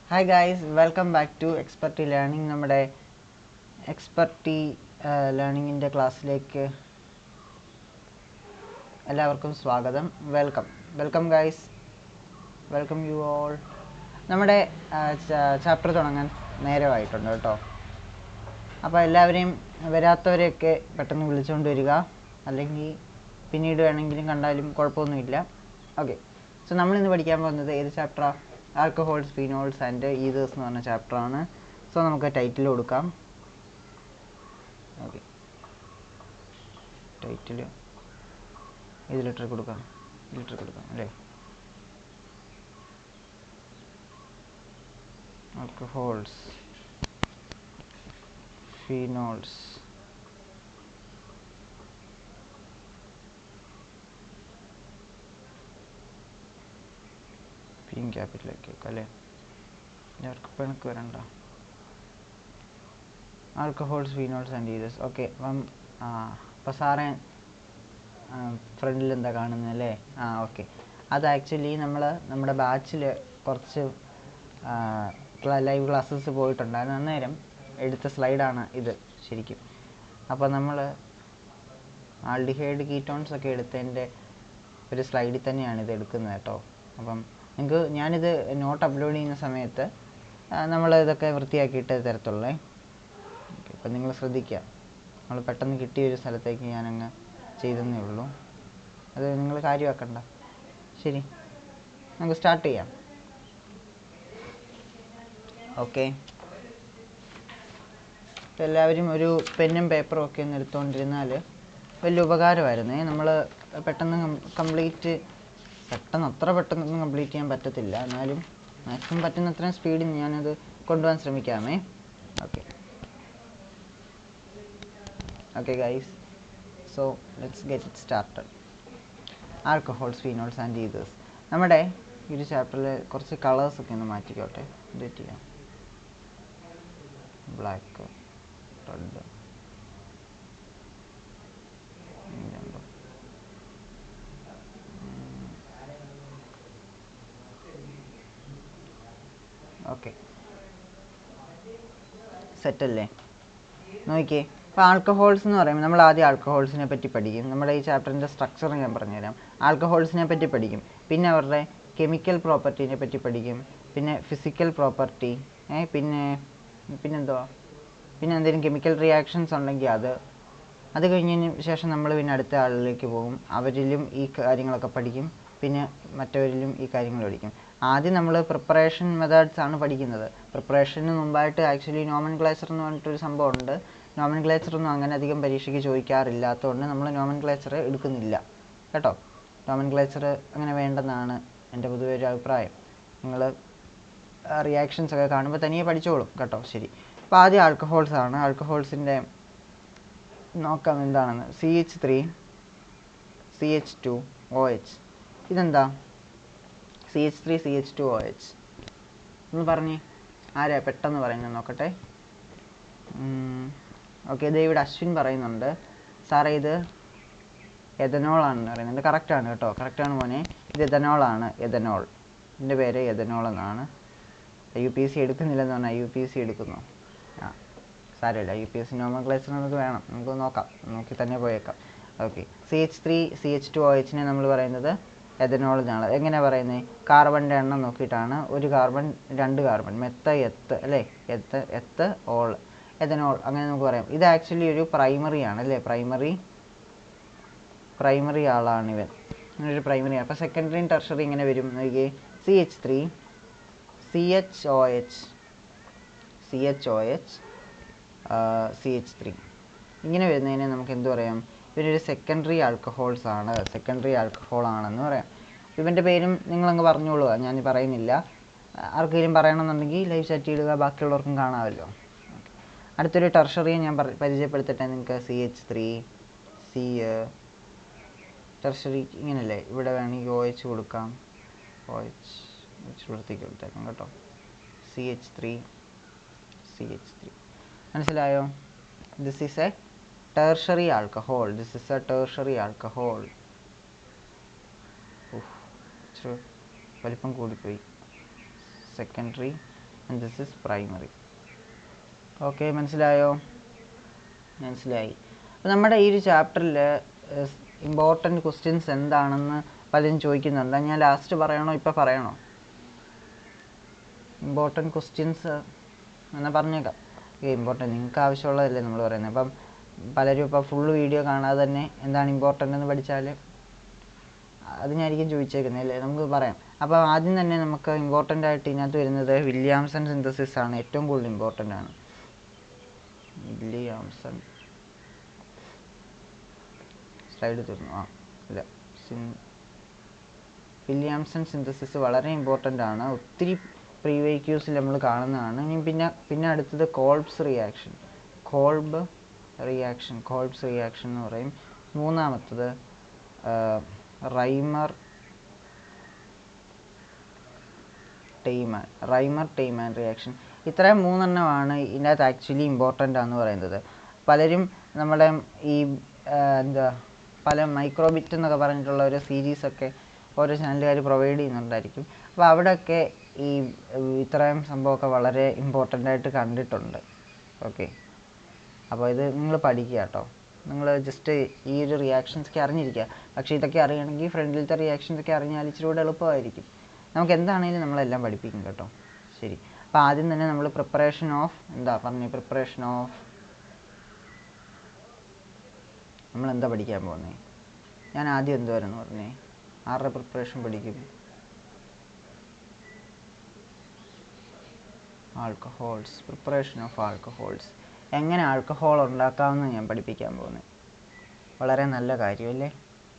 Hi guys, welcome back to Experty Learning. നമ്മുടെ എക്സ്പെർട്ടി ലേണിങ്ങിൻ്റെ ക്ലാസ്സിലേക്ക് എല്ലാവർക്കും സ്വാഗതം. Welcome guys, welcome you all. നമ്മുടെ ചാപ്റ്റർ തുടങ്ങാൻ നേരമായിട്ടുണ്ട് കേട്ടോ. അപ്പോൾ എല്ലാവരെയും വരാത്തവരെയൊക്കെ പെട്ടെന്ന് വിളിച്ചുകൊണ്ട് വരിക, അല്ലെങ്കിൽ പിന്നീട് വേണമെങ്കിലും കണ്ടാലും കുഴപ്പമൊന്നുമില്ല. ഓക്കെ, സോ നമ്മളിന്ന് പഠിക്കാൻ പോകുന്നത് ഏത് ചാപ്റ്ററാണ്? ആൽക്കഹോൾസ്, ഫീനോൾസ് ആൻഡ് ഈതേഴ്സ് എന്ന് പറഞ്ഞ ചാപ്റ്ററാണ്. സോ നമുക്ക് ടൈറ്റിൽ കൊടുക്കാം. ഓക്കെ, ടൈറ്റിൽ ഏത് ലെറ്റർ കൊടുക്കാം അല്ലേ? ആൽക്കഹോൾസ്, ഫീനോൾസ്, ക്യാപിറ്റലേക്ക് അല്ലേ? ഇവർക്ക് പിണക്ക് വരണ്ട. Alcohols, phenols and ethers. Okay, അപ്പം സാറേ ഫ്രണ്ടിൽ എന്താ കാണുന്നത് അല്ലേ? ഓക്കെ, അത് ആക്ച്വലി നമ്മുടെ ബാച്ചിൽ കുറച്ച് ലൈവ് ക്ലാസ്സസ് പോയിട്ടുണ്ടായിരുന്നു. അന്നേരം എടുത്ത സ്ലൈഡാണ് ഇത് ശരിക്കും. അപ്പോൾ നമ്മൾ ആൽഡിഹൈഡ് കീറ്റോൺസ് ഒക്കെ എടുത്തതിൻ്റെ ഒരു സ്ലൈഡിൽ തന്നെയാണ് ഇത് എടുക്കുന്നത് കേട്ടോ. അപ്പം നിങ്ങൾക്ക് ഞാനിത് നോട്ട് അപ്ലോഡ് ചെയ്യുന്ന സമയത്ത് നമ്മൾ ഇതൊക്കെ വൃത്തിയാക്കിയിട്ട് തരത്തുള്ളേ. അപ്പം നിങ്ങൾ ശ്രദ്ധിക്കുക, നമ്മൾ പെട്ടെന്ന് കിട്ടിയൊരു സ്ഥലത്തേക്ക് ഞാനങ്ങ് ചെയ്തെന്നേ ഉള്ളൂ. അത് നിങ്ങൾ കാര്യമാക്കണ്ട. ശരി, നമുക്ക് സ്റ്റാർട്ട് ചെയ്യാം. ഓക്കെ, എല്ലാവരും ഒരു പെന്നും പേപ്പറും ഒക്കെ ഒന്ന് എടുത്തുകൊണ്ടിരുന്നാൽ വലിയ ഉപകാരമായിരുന്നേ. നമ്മൾ പെട്ടെന്ന് അത്ര പെട്ടെന്നൊന്നും കംപ്ലീറ്റ് ചെയ്യാൻ പറ്റത്തില്ല. എന്നാലും മാക്സിമം പറ്റുന്നത്രയും സ്പീഡിൽ ഞാനത് കൊണ്ടുപോകാൻ ശ്രമിക്കാമേ. Okay guys, so let's get it started. Alcohols, phenols and ethers. നമ്മുടെ ഈ ഒരു ചാപ്റ്ററിൽ കുറച്ച് കളേഴ്സൊക്കെ ഒന്ന് മാറ്റിക്കോട്ടെ. ഡേറ്റ് ചെയ്യാം. ബ്ലാക്ക്, റെഡ്, ഓക്കെ, സെറ്റല്ലേ? നോക്കിയേ, ഇപ്പോൾ ആൽക്കഹോൾസ് എന്ന് പറയുമ്പോൾ നമ്മൾ ആദ്യം ആൽക്കഹോൾസിനെ പറ്റി പഠിക്കും. നമ്മുടെ ഈ ചാപ്റ്ററിൻ്റെ സ്ട്രക്ചർ ഞാൻ പറഞ്ഞുതരാം. ആൽക്കഹോൾസിനെ പറ്റി പഠിക്കും, പിന്നെ അവരുടെ കെമിക്കൽ പ്രോപ്പർട്ടീനെ പറ്റി പഠിക്കും, പിന്നെ ഫിസിക്കൽ പ്രോപ്പർട്ടി, പിന്നെന്തുവാ, പിന്നെ എന്തെങ്കിലും കെമിക്കൽ റിയാക്ഷൻസ് ഉണ്ടെങ്കിൽ അത് കഴിഞ്ഞതിന് ശേഷം നമ്മൾ പിന്നെ അടുത്ത ആളിലേക്ക് പോകും. അവരിലും ഈ കാര്യങ്ങളൊക്കെ പഠിക്കും, പിന്നെ മറ്റവരിലും ഈ കാര്യങ്ങൾ പഠിക്കും. ആദ്യം നമ്മൾ പ്രിപ്പറേഷൻ മെത്തേഡ്സ് ആണ് പഠിക്കുന്നത്. പ്രിപ്പറേഷന് മുമ്പായിട്ട് ആക്ച്വലി നോമൻക്ലേച്ചർ എന്ന് പറഞ്ഞിട്ടൊരു സംഭവമുണ്ട്. നോമൻക്ലേച്ചറൊന്നും അങ്ങനെ അധികം പരീക്ഷയ്ക്ക് ചോദിക്കാറില്ലാത്തതുകൊണ്ട് നമ്മൾ നോമൻക്ലേച്ചർ എടുക്കുന്നില്ല കേട്ടോ. നോമൻക്ലേച്ചർ അങ്ങനെ വേണ്ടെന്നാണ് എൻ്റെ പൊതുവെ ഒരു അഭിപ്രായം. നിങ്ങൾ റിയാക്ഷൻസ് ഒക്കെ കാണുമ്പോൾ തനിയെ പഠിച്ചോളും കേട്ടോ. ശരി, അപ്പോൾ ആദ്യം ആൽക്കഹോൾസ് ആണ്. ആൽക്കഹോൾസിൻ്റെ നോക്കാം എന്താണെന്ന്. CH3 CH2 OH. ഇതെന്താ? CH3 CH2 OH ഒന്ന് പറഞ്ഞേ, ആരാ പെട്ടെന്ന് പറയുന്നത് നോക്കട്ടെ. ഓക്കെ, ഇത് ഇവിടെ അശ്വിൻ പറയുന്നുണ്ട്, സാറേ ഇത് എഥനോളാണെന്ന് പറയുന്നുണ്ട്. കറക്റ്റാണ് കേട്ടോ, കറക്റ്റാണ് മോനെ. ഇത് എഥനോളാണ്, എഥനോൾ. ഇതിൻ്റെ പേര് എഥനോൾ എന്നാണ്. UPSC എടുക്കുന്നില്ലെന്ന് പറഞ്ഞാൽ UPSC എടുക്കുന്നു. സാരമില്ല, UPSC നോമൻക്ലേച്ചർ നമുക്ക് വേണം, നമുക്ക് നോക്കാം, നോക്കി തന്നെ പോയേക്കാം. ഓക്കെ, CH3 CH2 OH നമ്മൾ പറയുന്നത് എഥനോൾ എന്നാണ്. എങ്ങനെയാണ് പറയുന്നത്? കാർബണിൻ്റെ എണ്ണം നോക്കിയിട്ടാണ്. ഒരു കാർബൺ, രണ്ട് കാർബൺ, എത്ത് അല്ലേ? എത്ത് ഓൾ, എഥനോൾ, അങ്ങനെ നമുക്ക് പറയാം. ഇത് ആക്ച്വലി ഒരു പ്രൈമറി ആണ് അല്ലേ? പ്രൈമറി ആളാണ് ഇവൻ, ഒരു പ്രൈമറി ആണ്. അപ്പോൾ സെക്കൻഡറിയും ടെർഷറി ഇങ്ങനെ വരും നോക്കിയേ. CH3 CHOH CH3 ഇങ്ങനെ വരുന്നതിനെ നമുക്ക് എന്ത് പറയാം? ഇവരൊരു സെക്കൻഡറി ആൾക്കഹോളാണെന്ന് പറയാം. ഇവൻ്റെ പേരും നിങ്ങളങ്ങ് പറഞ്ഞോളുക, ഞാൻ പറയുന്നില്ല. ആർക്കെങ്കിലും പറയണമെന്നുണ്ടെങ്കിൽ ലൈവ് ചാറ്റ് ഇടുക, ബാക്കിയുള്ളവർക്കും കാണാമല്ലോ. അടുത്തൊരു ടെർഷറിയെ ഞാൻ പരിചയപ്പെടുത്തട്ടെ നിങ്ങൾക്ക്. CH3 tertiary ഇങ്ങനല്ലേ? ഇവിടെ വേണമെങ്കിൽ OH കൊടുക്കാം, OH വൃത്തിക്ക് കൊടുത്തേക്കാം കേട്ടോ. CH3 മനസ്സിലായോ? This is A tertiary alcohol. വലിപ്പം കൂടിപ്പോയി. Secondary and this is primary. Okay, മനസ്സിലായോ? മനസ്സിലായി. അപ്പോൾ നമ്മുടെ ഈ ഒരു ചാപ്റ്ററിൽ ഇമ്പോർട്ടൻറ്റ് ക്വസ്റ്റ്യൻസ് എന്താണെന്ന് പലരും ചോദിക്കുന്നുണ്ട്. ഞാൻ ലാസ്റ്റ് പറയണോ ഇപ്പോൾ പറയണോ? ഇമ്പോർട്ടൻറ്റ് ക്വസ്റ്റ്യൻസ് എന്നാൽ പറഞ്ഞേക്കാം. ഇമ്പോർട്ടൻറ്റ് നിങ്ങൾക്ക് ആവശ്യമുള്ളതല്ലേ നമ്മൾ പറയുന്നത്. അപ്പം പലരും ഇപ്പോൾ ഫുൾ വീഡിയോ കാണാതെ തന്നെ എന്താണ് ഇമ്പോർട്ടൻ്റ് എന്ന് പഠിച്ചാൽ അതിനായിരിക്കും ചോദിച്ചേക്കുന്നത് അല്ലേ, നമുക്ക് പറയാം. അപ്പോൾ ആദ്യം തന്നെ നമുക്ക് ഇമ്പോർട്ടൻ്റ് ആയിട്ട് ഇതിനകത്ത് വരുന്നത് വില്യാംസൺ സിന്തസിസ് ആണ്. ഏറ്റവും കൂടുതൽ ഇമ്പോർട്ടൻ്റ് ആണ് വില്യാംസൺ. സ്ലൈഡ് തീർന്നു. ഇല്ല, വില്യാംസൺ സിന്തസിസ് വളരെ ഇമ്പോർട്ടൻ്റ് ആണ്. ഒത്തിരി പ്രീവിയസ് നമ്മൾ കാണുന്നതാണ്. ഇനി പിന്നെ അടുത്തത് കോൾബ്സ് റിയാക്ഷൻ. കോൾബ്സ് റിയാക്ഷൻ എന്ന് പറയും. മൂന്നാമത്തത് റൈമർ ടെയ്മാൻ റിയാക്ഷൻ. ഇത്രയും മൂന്നെണ്ണമാണ് ഇതിനകത്ത് ആക്ച്വലി ഇമ്പോർട്ടൻ്റ് ആണെന്ന് പറയുന്നത്. പലരും നമ്മുടെ ഈ പല മൈക്രോബിറ്റ് എന്നൊക്കെ പറഞ്ഞിട്ടുള്ള ഒരു സീരീസൊക്കെ ഓരോ ചാനലുകാർ പ്രൊവൈഡ് ചെയ്യുന്നുണ്ടായിരിക്കും. അപ്പോൾ അവിടെയൊക്കെ ഈ ഇത്രയും സംഭവമൊക്കെ വളരെ ഇമ്പോർട്ടൻ്റ് ആയിട്ട് കണ്ടിട്ടുണ്ട്. ഓക്കെ, അപ്പോൾ ഇത് നിങ്ങൾ പഠിക്കുക കേട്ടോ. നിങ്ങൾ ജസ്റ്റ് ഈ ഒരു റിയാക്ഷൻസൊക്കെ അറിഞ്ഞിരിക്കുക. പക്ഷേ ഇതൊക്കെ അറിയണമെങ്കിൽ ഫ്രണ്ടിലത്തെ റിയാക്ഷൻസൊക്കെ അറിഞ്ഞാൽ ഇച്ചിരി കൂടെ എളുപ്പമായിരിക്കും. നമുക്ക് എന്താണെങ്കിലും നമ്മളെല്ലാം പഠിപ്പിക്കും കേട്ടോ. ശരി, അപ്പോൾ ആദ്യം തന്നെ നമ്മൾ പ്രിപ്പറേഷൻ ഓഫ് നമ്മളെന്താ പഠിക്കാൻ പോകുന്നത്? ഞാൻ ആദ്യം എന്തുവരെന്ന് പറഞ്ഞേ? ആരുടെ പ്രിപ്പറേഷൻ പഠിക്കും? Preparation of alcohols. എങ്ങനെ ആൽക്കഹോൾ ഉണ്ടാക്കാമെന്ന് ഞാൻ പഠിപ്പിക്കാൻ പോകുന്നത്. വളരെ നല്ല കാര്യമല്ലേ?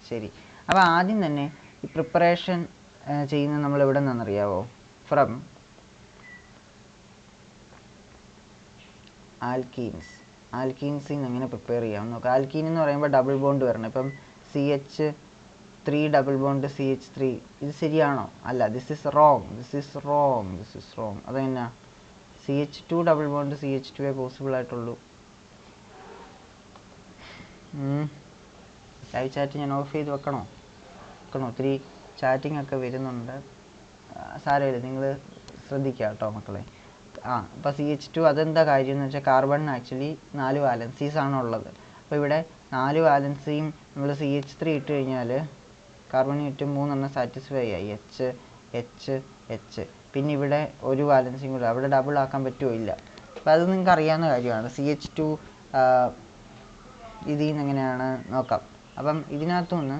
ശരി, അപ്പോൾ ആദ്യം തന്നെ ഈ പ്രിപ്പറേഷൻ ചെയ്യുന്നത് നമ്മൾ എവിടെ നിന്നറിയാവോ? ഫ്രം ആൽക്കീൻസിൽ നിന്ന് എങ്ങനെ പ്രിപ്പയർ ചെയ്യാമെന്ന് നോക്കാം. ആൽക്കീൻ എന്ന് പറയുമ്പോൾ ഡബിൾ ബോണ്ട് വരണം. ഇപ്പം CH3 ഡബിൾ ബോണ്ട് CH3, ഇത് ശരിയാണോ? അല്ല, ദിസ് ഇസ് റോങ്. അതെന്നാ? CH2 double bond CH2 possible ആയിട്ടുള്ളൂ. ലൈവ് ചാറ്റ് ഞാൻ ഓഫ് ചെയ്ത് വെക്കണോ? ഒത്തിരി ചാറ്റിംഗ് ഒക്കെ വരുന്നുണ്ട്. സാരമില്ല, നിങ്ങൾ ശ്രദ്ധിക്കുക കേട്ടോ മക്കളെ. അപ്പോൾ CH2 അതെന്താ കാര്യം എന്ന് വെച്ചാൽ കാർബണിന് ആക്ച്വലി 4 വാലൻസീസ് ആണ് ഉള്ളത്. അപ്പോൾ ഇവിടെ 4 വാലൻസിയും നമ്മൾ CH3 ഇട്ട് കഴിഞ്ഞാൽ കാർബണിന് ചുറ്റും 3 എണ്ണം സാറ്റിസ്ഫൈ ആയി. H. പിന്നെ ഇവിടെ ഒരു വാലൻസിയും കൂടെ, അവിടെ ഡബിൾ ആക്കാൻ പറ്റുമോ? ഇല്ല. അപ്പോൾ അത് നിങ്ങൾക്ക് അറിയാവുന്ന കാര്യമാണ്. CH2 ഇതിൽ നിന്ന് എങ്ങനെയാണ് നോക്കാം. അപ്പം ഇതിനകത്തുനിന്ന്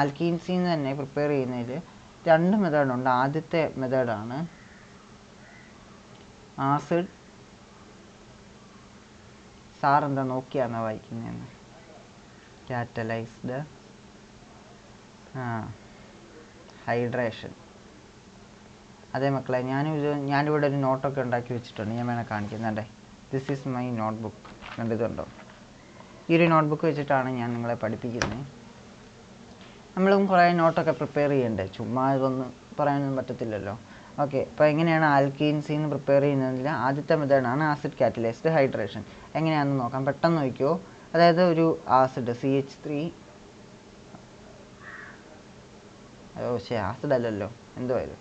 ആൽക്കീൻസിൽ നിന്ന് തന്നെ പ്രിപ്പയർ ചെയ്യുന്നതിൽ 2 മെത്തേഡുണ്ട്. ആദ്യത്തെ മെത്തേഡാണ് ആസിഡ്. സാർ എന്താ നോക്കിയാണോ വായിക്കുന്നതെന്ന്? Catalysed hydration. അതെ മക്കളെ, ഞാനിവിടെ ഒരു നോട്ടൊക്കെ ഉണ്ടാക്കി വെച്ചിട്ടുണ്ട്. ഞാൻ വേണേൽ കാണിക്കുന്നുണ്ടേ. This is my notebook. കണ്ടിട്ടുണ്ടോ? ഈ ഒരു നോട്ട്ബുക്ക് വെച്ചിട്ടാണ് ഞാൻ നിങ്ങളെ പഠിപ്പിക്കുന്നത്. നമ്മളും കുറേ നോട്ടൊക്കെ പ്രിപ്പയർ ചെയ്യണ്ടേ, ചുമ്മാ ഇതൊന്നും പറയാനൊന്നും പറ്റത്തില്ലല്ലോ. ഓക്കെ, അപ്പോൾ എങ്ങനെയാണ് ആൽക്കീൻസിൽ നിന്ന് പ്രിപ്പയർ ചെയ്യുന്നതിൽ ആദ്യത്തെ മെത്തേഡാണ് ആസിഡ് കാറ്റലൈസ്ഡ് ഹൈഡ്രേഷൻ. എങ്ങനെയാണെന്ന് നോക്കാം, പെട്ടെന്ന് നോക്കിയോ. അതായത് ഒരു ആസിഡ് CH3, ആസിഡ് അല്ലല്ലോ, എന്തുവായാലും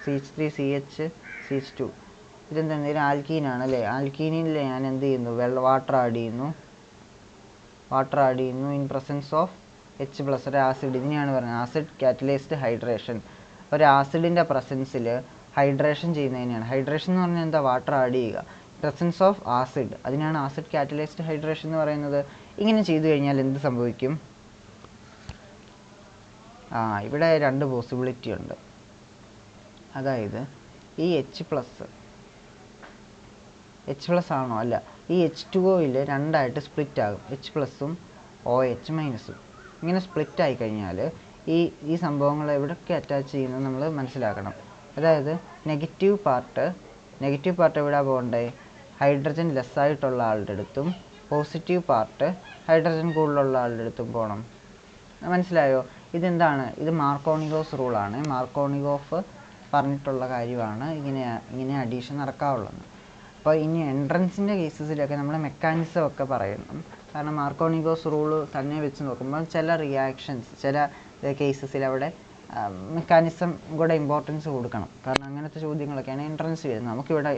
CH3 CH2 ഇതെന്തായാലും ആൽക്കീനാണ് അല്ലേ. ആൽക്കീനിൽ ഞാൻ എന്ത് ചെയ്യുന്നു? വാട്ടർ ആഡ് ചെയ്യുന്നു ഇൻ പ്രസൻസ് ഓഫ് H+, ഒരു ആസിഡ്. ഇതിനെയാണ് പറയുന്നത് ആസിഡ് കാറ്റലൈസ്ഡ് ഹൈഡ്രേഷൻ. ഒരു ആസിഡിൻ്റെ പ്രസൻസിൽ ഹൈഡ്രേഷൻ ചെയ്യുന്നതിനെയാണ്. ഹൈഡ്രേഷൻ എന്ന് പറഞ്ഞാൽ എന്താ? വാട്ടർ ആഡ് ചെയ്യുക. പ്രസൻസ് ഓഫ് ആസിഡ്, അതിനാണ് ആസിഡ് കാറ്റലൈസ്ഡ് ഹൈഡ്രേഷൻ എന്ന് പറയുന്നത്. ഇങ്ങനെ ചെയ്തു കഴിഞ്ഞാൽ എന്ത് സംഭവിക്കും? ഇവിടെ 2 പോസിബിലിറ്റി ഉണ്ട്. അതായത് ഈ H+ ആണോ? അല്ല, ഈ H2Oയിൽ 2ആയിട്ട് സ്പ്ലിറ്റ് ആകും. H+ഉം OH-ഉം ഇങ്ങനെ സ്പ്ലിറ്റ് ആയി കഴിഞ്ഞാൽ ഈ സംഭവങ്ങൾ എവിടെയൊക്കെ അറ്റാച്ച് ചെയ്യുന്നത് നമ്മൾ മനസ്സിലാക്കണം. അതായത് നെഗറ്റീവ് പാർട്ട് എവിടെ പോകണ്ടേ? ഹൈഡ്രജൻ ലെസ്സായിട്ടുള്ള ആളുടെ അടുത്തും പോസിറ്റീവ് പാർട്ട് ഹൈഡ്രജൻ കൂടുതലുള്ള ആളുടെ അടുത്തും പോകണം. മനസ്സിലായോ? ഇതെന്താണ്? ഇത് മാർക്കോണിഗോസ് റൂളാണ്. മാർക്കോണിഗോഫ് പറഞ്ഞിട്ടുള്ള കാര്യമാണ് ഇങ്ങനെ അഡീഷൻ നടക്കാവുള്ളത്. അപ്പോൾ ഇനി എൻട്രൻസിൻ്റെ കേസസിലൊക്കെ നമ്മൾ മെക്കാനിസം ഒക്കെ പറയണം. കാരണം മാർക്കോണിഗോസ് റൂള് തന്നെ വെച്ച് നോക്കുമ്പോൾ ചില റിയാക്ഷൻസ് ചില കേസസിൽ അവിടെ മെക്കാനിസം കൂടെ ഇമ്പോർട്ടൻസ് കൊടുക്കണം. കാരണം അങ്ങനത്തെ ചോദ്യങ്ങളൊക്കെയാണ് എൻട്രൻസ് വരുന്നത്. നമുക്കിവിടെ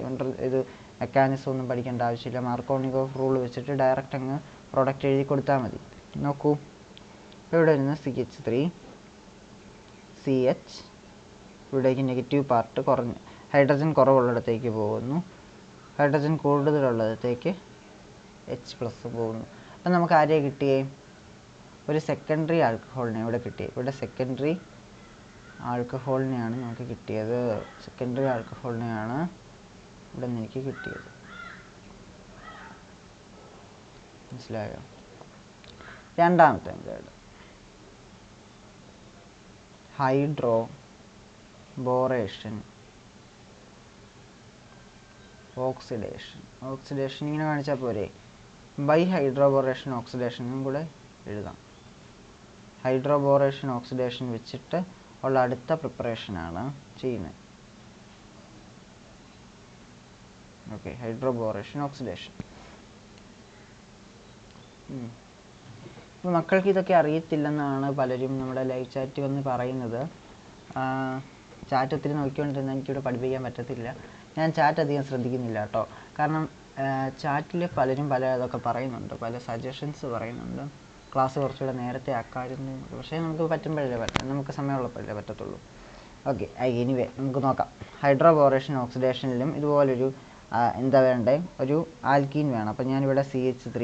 ഇത് മെക്കാനിസം ഒന്നും പഠിക്കേണ്ട ആവശ്യമില്ല. മാർക്കോണിക്കോഫ് റൂൾ വെച്ചിട്ട് ഡയറക്റ്റ് അങ്ങ് പ്രോഡക്റ്റ് എഴുതി കൊടുത്താൽ മതി. നോക്കൂ, ഇവിടെ വരുന്ന CH3 CH, ഇവിടേക്ക് നെഗറ്റീവ് പാർട്ട് കുറഞ്ഞ് ഹൈഡ്രജൻ കുറവുള്ളിടത്തേക്ക് പോകുന്നു, ഹൈഡ്രജൻ കൂടുതലുള്ളിടത്തേക്ക് H+ പോകുന്നു. അപ്പം നമുക്ക് ആരെയാണ് കിട്ടിയേ? ഒരു സെക്കൻഡറി ആൽക്കഹോളിനെ ഇവിടെ കിട്ടിയത്. ഇവിടെ സെക്കൻഡറി ആൽക്കഹോളിനെയാണ് നമുക്ക് കിട്ടിയത്. സെക്കൻഡറി ആൽക്കഹോളിനെയാണ് ഇവിടെ നിന്ന് എനിക്ക് കിട്ടിയത്. മനസ്സിലായോ? രണ്ടാമത്തെ മെത്തേഡ് ഹൈഡ്രോബോറേഷൻ ഓക്സിഡേഷൻ. ഓക്സിഡേഷൻ ഇങ്ങനെ കാണിച്ചാൽ പോരെ? ബൈ ഹൈഡ്രോബോറേഷൻ ഓക്സിഡേഷൻ എന്നും കൂടെ എഴുതാം. ഹൈഡ്രോബോറേഷൻ ഓക്സിഡേഷൻ വെച്ചിട്ട് ഉള്ള അടുത്ത പ്രിപ്പറേഷനാണ് ചെയ്യുന്നത്. Okay, hydroboration oxidation. മക്കൾക്ക് ഇതൊക്കെ അറിയത്തില്ലെന്നാണ് പലരും നമ്മുടെ ലൈവ് ചാറ്റ് വന്ന് പറയുന്നത്. ചാറ്റ് ഒത്തിരി നോക്കിക്കൊണ്ടിരുന്നാൽ എനിക്കിവിടെ പഠിപ്പിക്കാൻ പറ്റത്തില്ല. ഞാൻ ചാറ്റ് അധികം ശ്രദ്ധിക്കുന്നില്ല കേട്ടോ. കാരണം ചാറ്റിൽ പലരും പല ഇതൊക്കെ പറയുന്നുണ്ട്, പല സജഷൻസ് പറയുന്നുണ്ട്. ക്ലാസ് കുറച്ചുകൂടെ നേരത്തെ ആക്കാമായിരുന്നു, പക്ഷേ നമുക്ക് പറ്റുമ്പോഴല്ലേ നമുക്ക് സമയമുള്ളപ്പോഴല്ലേ പറ്റത്തുള്ളൂ. ഓക്കെ, എനിവേ നമുക്ക് നോക്കാം. ഹൈഡ്രോബോറേഷൻ ഓക്സിഡേഷനിലും ഇതുപോലൊരു എന്താ വേണ്ടേ? ഒരു ആൽക്കീൻ വേണം. അപ്പം ഞാനിവിടെ CH3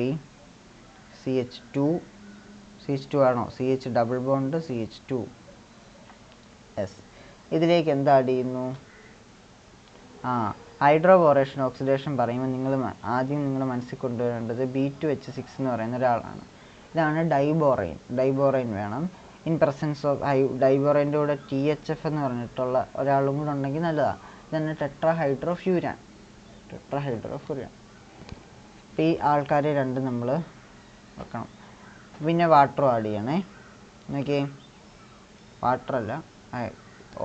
CH2 ആണോ? CH ഡബിൾ ബോണ്ട് CH2 ഇതിലേക്ക് എന്താ ആഡ് ചെയ്യുന്നു? ഹൈഡ്രോബോറേഷൻ ഓക്സിഡേഷൻ പറയുമ്പോൾ ആദ്യം നിങ്ങൾ മനസ്സിൽ കൊണ്ടുവരേണ്ടത് B2H6 എന്ന് പറയുന്ന ഒരാളാണ്. ഇതാണ് ഡൈബോറൈൻ വേണം. ഇൻ പ്രസൻസ് ഓഫ് ഡൈബോറൈൻ്റെ കൂടെ THF എന്ന് പറഞ്ഞിട്ടുള്ള ഒരാളും കൂടെ ഉണ്ടെങ്കിൽ നല്ലതാണ്. ഇതാണ് ടെട്രാഹൈഡ്രോഫ്യൂരാൻ. അപ്പോൾ ഈ ആൾക്കാരെ രണ്ടും നമ്മൾ വെക്കണം. പിന്നെ വാട്ടറും ആഡ് ചെയ്യണേ. നോക്കിയേ, വാട്ടറല്ല,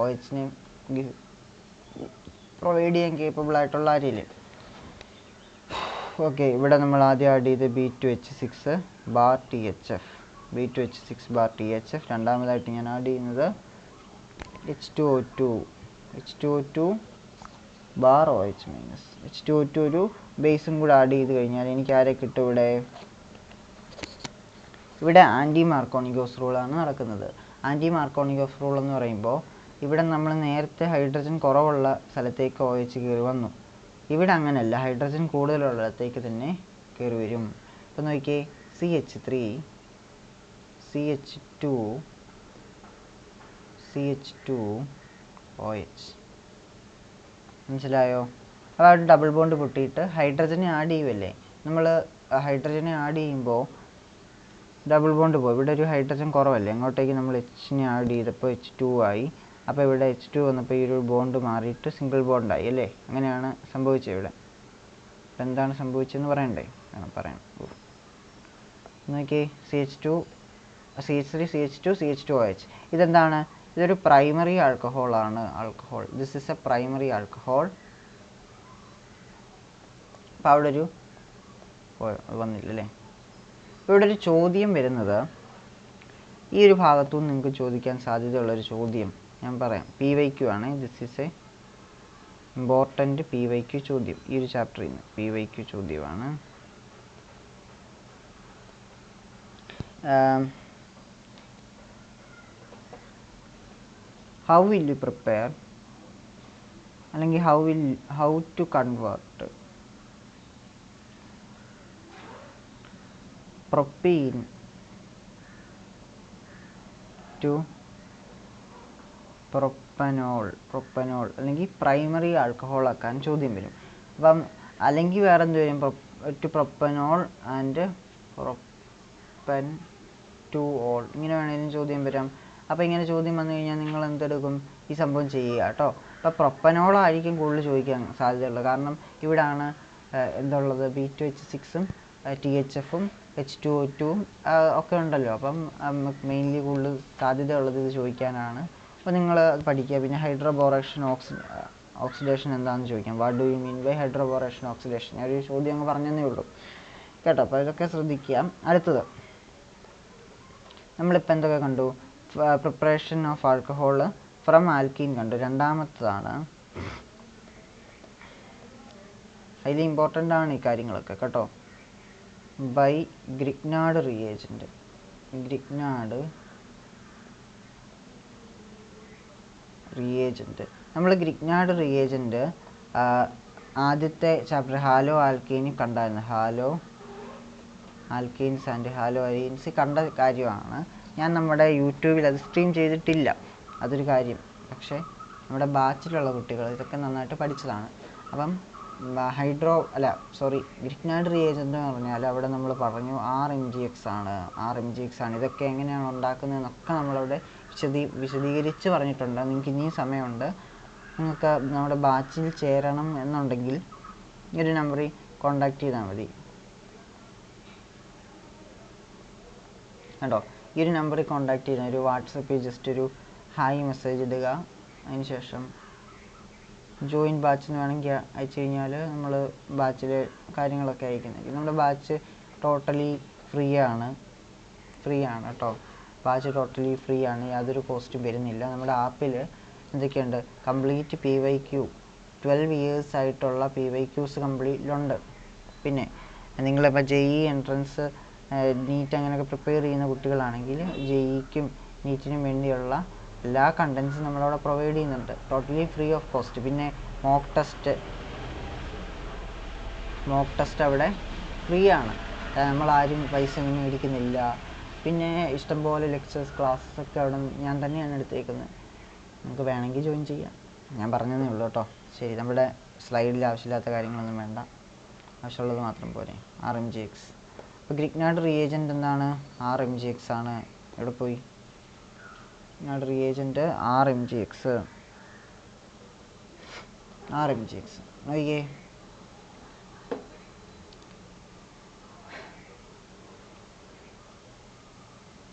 OHനെ പ്രൊവൈഡ് ചെയ്യാൻ കേപ്പബിൾ ആയിട്ടുള്ള ആരെയില്ലേ? ഓക്കെ, ഇവിടെ നമ്മൾ ആദ്യം ആഡ് ചെയ്ത് B2H6 ബാർ THF. രണ്ടാമതായിട്ട് ഞാൻ ആഡ് ചെയ്യുന്നത് H2O2 bar OH minus. H2O2 ഒരു ബേസും കൂടെ ആഡ് ചെയ്ത് കഴിഞ്ഞാൽ എനിക്ക് ആരെ കിട്ടും? ഇവിടെ ആൻറ്റി മാർക്കോണിക്കോഫ് റൂളാണ് നടക്കുന്നത്. ആൻറ്റി മാർക്കോണിക്കോഫ് റൂൾ എന്ന് പറയുമ്പോൾ ഇവിടെ നമ്മൾ നേരത്തെ ഹൈഡ്രജൻ കുറവുള്ള സ്ഥലത്തേക്ക് OH കയറി വന്നു. ഇവിടെ അങ്ങനെയല്ല, ഹൈഡ്രജൻ കൂടുതലുള്ളിടത്തേക്ക് തന്നെ കയറി വരും. ഇപ്പം നോക്കിയേ, CH3 CH2 OH. മനസ്സിലായോ? അപ്പോൾ ഡബിൾ ബോണ്ട് പൊട്ടിയിട്ട് ഹൈഡ്രജനെ ആഡ് ചെയ്യുമല്ലേ. നമ്മൾ ഹൈഡ്രജനെ ആഡ് ചെയ്യുമ്പോൾ ഡബിൾ ബോണ്ട് പോകും. ഇവിടെ ഒരു ഹൈഡ്രജൻ കുറവല്ലേ, അങ്ങോട്ടേക്ക് നമ്മൾ Hനെ ആഡ് ചെയ്തപ്പോൾ H2 ആയി. അപ്പോൾ ഇവിടെ H2 വന്നപ്പോൾ ഈ ഒരു ബോണ്ട് മാറിയിട്ട് സിംഗിൾ ബോണ്ടായി അല്ലേ. അങ്ങനെയാണ് സംഭവിച്ചത് ഇവിടെ. അപ്പം എന്താണ് സംഭവിച്ചതെന്ന് പറയണ്ടേ? പറയാം. നോക്കി, CH3 CH2 OH. ഇതെന്താണ്? ഇതൊരു പ്രൈമറി ആൽക്കഹോളാണ്. This is a primary alcohol. അപ്പം അവിടെ ഒരു വന്നില്ലല്ലേ. ഇവിടെ ഒരു ചോദ്യം വരുന്നത്, ഈ ഒരു ഭാഗത്തുനിന്ന് നിങ്ങൾക്ക് ചോദിക്കാൻ സാധ്യതയുള്ളൊരു ചോദ്യം ഞാൻ പറയാം. PYQ ആണ്. This is a important PYQ ചോദ്യം. ഈ ഒരു ചാപ്റ്ററിൽ നിന്ന് PYQ ചോദ്യമാണ്. ഹൗ വിൽ യു പ്രിപ്പയർ, അല്ലെങ്കിൽ how to convert propene to propanol അല്ലെങ്കിൽ പ്രൈമറി ആൽക്കഹോൾ ആക്കാൻ ചോദ്യം വരും. അപ്പം അല്ലെങ്കിൽ വേറെ എന്ത് വരും? Two propanol and propan two ol, ഇങ്ങനെ വേണമെങ്കിലും ചോദ്യം വരാം. അപ്പോൾ ഇങ്ങനെ ചോദ്യം വന്നു കഴിഞ്ഞാൽ നിങ്ങൾ എന്തെടുക്കും? ഈ സംഭവം ചെയ്യുക കേട്ടോ. അപ്പോൾ പ്രൊപ്പനോളായിരിക്കും കൂടുതൽ ചോദിക്കാൻ സാധ്യതയുള്ളത്. കാരണം ഇവിടാണ് എന്തുള്ളത്? B2H6ഉം THFും H2O2ഉം ഒക്കെ ഉണ്ടല്ലോ. അപ്പം മെയിൻലി കൂടുതൽ സാധ്യതയുള്ളത് ഇത് ചോദിക്കാനാണ്. അപ്പോൾ നിങ്ങൾ പഠിക്കുക. പിന്നെ ഹൈഡ്രോബോറേഷൻ ഓക്സിഡേഷൻ എന്താണെന്ന് ചോദിക്കാം. What do you mean by hydroboration oxidation? ഞാൻ ഒരു ചോദ്യം അങ്ങ് പറഞ്ഞതേ ഉള്ളൂ കേട്ടോ. അപ്പോൾ ഇതൊക്കെ ശ്രദ്ധിക്കുക. അടുത്തത് നമ്മളിപ്പോൾ എന്തൊക്കെ കണ്ടു? Preparation of alcohol from alkene കണ്ടു. രണ്ടാമത്തതാണ്, അതിൽ ഇമ്പോർട്ടൻ്റ് ആണ് ഈ കാര്യങ്ങളൊക്കെ കേട്ടോ, ബൈ ഗ്രിഗ്നാർഡ് റിയേജൻറ്റ്. നമ്മൾ ഗ്രിഗ്നാർഡ് റിയേജൻറ്റ് ആദ്യത്തെ ചാപ്റ്റർ ഹാലോ ആൽക്കീനി കണ്ടായിരുന്നു. ഹാലോ ആൽക്കീൻസ് ആൻഡ് ഹാലോ അലീൻസ് കണ്ട കാര്യമാണ്. ഞാൻ നമ്മുടെ യൂട്യൂബിൽ അത് സ്ട്രീം ചെയ്തിട്ടില്ല, അതൊരു കാര്യം. പക്ഷേ നമ്മുടെ ബാച്ചിലുള്ള കുട്ടികൾ ഇതൊക്കെ നന്നായിട്ട് പഠിച്ചതാണ്. അപ്പം ഗ്രിഗ്നാർഡ് റിയേജൻ്റ് എന്ന് പറഞ്ഞാൽ അവിടെ നമ്മൾ പറഞ്ഞു RMGX ആണ്. ഇതൊക്കെ എങ്ങനെയാണ് ഉണ്ടാക്കുന്നതെന്നൊക്കെ നമ്മളവിടെ വിശദീകരിച്ച് പറഞ്ഞിട്ടുണ്ട്. നിങ്ങൾക്ക് ഇനിയും സമയമുണ്ട്. നിങ്ങൾക്ക് നമ്മുടെ ബാച്ചിൽ ചേരണം എന്നുണ്ടെങ്കിൽ ഈ ഒരു നമ്പറിൽ കോൺടാക്റ്റ് ചെയ്താൽ മതി കേട്ടോ. ഈ ഒരു നമ്പറിൽ കോൺടാക്റ്റ് ചെയ്താൽ ഒരു വാട്സപ്പിൽ ജസ്റ്റ് ഒരു ഹായ് മെസ്സേജ് ഇടുക. അതിന് ശേഷം ജോയിൻ ബാച്ച് എന്ന് വേണമെങ്കിൽ അയച്ചു കഴിഞ്ഞാൽ നമ്മൾ ബാച്ചിലെ കാര്യങ്ങളൊക്കെ അയക്കുന്നതായിരിക്കും. നമ്മുടെ ബാച്ച് ടോട്ടലി ഫ്രീ ആണ് കേട്ടോ. ബാച്ച് ടോട്ടലി ഫ്രീ ആണ്, യാതൊരു കോസ്റ്റും വരുന്നില്ല. നമ്മുടെ ആപ്പിൽ എന്തൊക്കെയുണ്ട്, കംപ്ലീറ്റ് PYQ 12 years ആയിട്ടുള്ള PYQs കംപ്ലീറ്റിലുണ്ട്. പിന്നെ നിങ്ങളിപ്പോൾ JEE എൻട്രൻസ്, നീറ്റ് അങ്ങനെയൊക്കെ പ്രിപ്പയർ ചെയ്യുന്ന കുട്ടികളാണെങ്കിൽ JEEക്കും നീറ്റിനും വേണ്ടിയുള്ള എല്ലാ കണ്ടൻസും നമ്മളവിടെ പ്രൊവൈഡ് ചെയ്യുന്നുണ്ട്, ടോട്ടലി ഫ്രീ ഓഫ് കോസ്റ്റ്. പിന്നെ മോക്ക് ടെസ്റ്റ് അവിടെ ഫ്രീ ആണ്, നമ്മളാരും പൈസ ഒന്നും മേടിക്കുന്നില്ല. പിന്നെ ഇഷ്ടംപോലെ ലെക്ചേഴ്സ്, ക്ലാസ്സസ് ഒക്കെ അവിടെ ഞാൻ തന്നെയാണ് എടുത്തേക്കുന്നത്. നമുക്ക് വേണമെങ്കിൽ ജോയിൻ ചെയ്യാം, ഞാൻ പറഞ്ഞതേ ഉള്ളൂ കേട്ടോ. ശരി, നമ്മുടെ സ്ലൈഡിൽ ആവശ്യമില്ലാത്ത കാര്യങ്ങളൊന്നും വേണ്ട, ആവശ്യമുള്ളത് മാത്രം പോരെ. RMGX. അപ്പോൾ ഗ്രിഗ്നാർഡ് റിയേജൻ്റ് എന്താണ്? RMGX ആണ്. എവിടെ പോയി ഗ്രിഗ്നാർഡ് റിയേജൻ്റ്? RMGX നോക്കിയേ.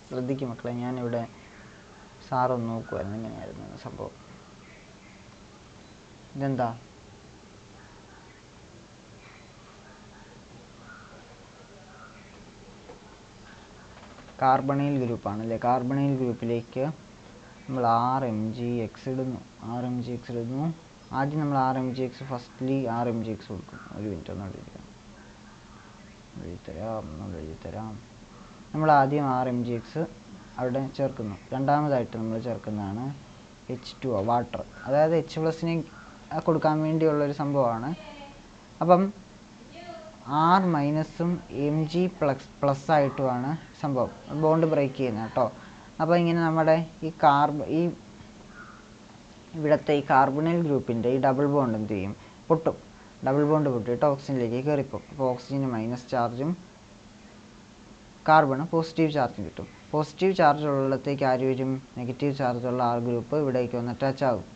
ശ്രദ്ധിക്കും മക്കളെ, ഞാനിവിടെ സാറൊന്ന് നോക്കുമായിരുന്നു എങ്ങനെയായിരുന്നു സംഭവം. ഇതെന്താ? കാർബണൈൽ ഗ്രൂപ്പാണല്ലേ. കാർബണൈൽ ഗ്രൂപ്പിലേക്ക് നമ്മൾ RMGX ഇടുന്നു. ആദ്യം നമ്മൾ RMGX ഫസ്റ്റ്ലി RMGX കൊടുക്കും. ഒരു മിനിറ്റ് ഒന്ന് എഴുതിത്തരാം. നമ്മൾ ആദ്യം RMGX അവിടെ ചേർക്കുന്നു. രണ്ടാമതായിട്ട് നമ്മൾ ചേർക്കുന്നതാണ് H2O, വാട്ടർ. അതായത് H+നെ കൊടുക്കാൻ വേണ്ടിയുള്ളൊരു സംഭവമാണ്. അപ്പം R- Mg+ ആയിട്ടുമാണ് സംഭവം ബോണ്ട് ബ്രേക്ക് ചെയ്യുന്നത് കേട്ടോ. അപ്പോൾ ഇങ്ങനെ നമ്മുടെ ഈ ഇവിടുത്തെ ഈ കാർബണൈൽ ഗ്രൂപ്പിൻ്റെ ഈ ഡബിൾ ബോണ്ട് എന്ത് ചെയ്യും? പൊട്ടും. ഡബിൾ ബോണ്ട് പൊട്ടിയിട്ട് ഓക്സിജനിലേക്ക് കയറിപ്പോകും. അപ്പോൾ ഓക്സിജന് മൈനസ് ചാർജും കാർബണ് പോസിറ്റീവ് ചാർജും കിട്ടും. പോസിറ്റീവ് ചാർജ് ഉള്ളിടത്തേക്ക് ആര് വരും? നെഗറ്റീവ് ചാർജുള്ള R ഗ്രൂപ്പ് ഇവിടേക്ക് വന്ന് അറ്റാച്ച് ആകും.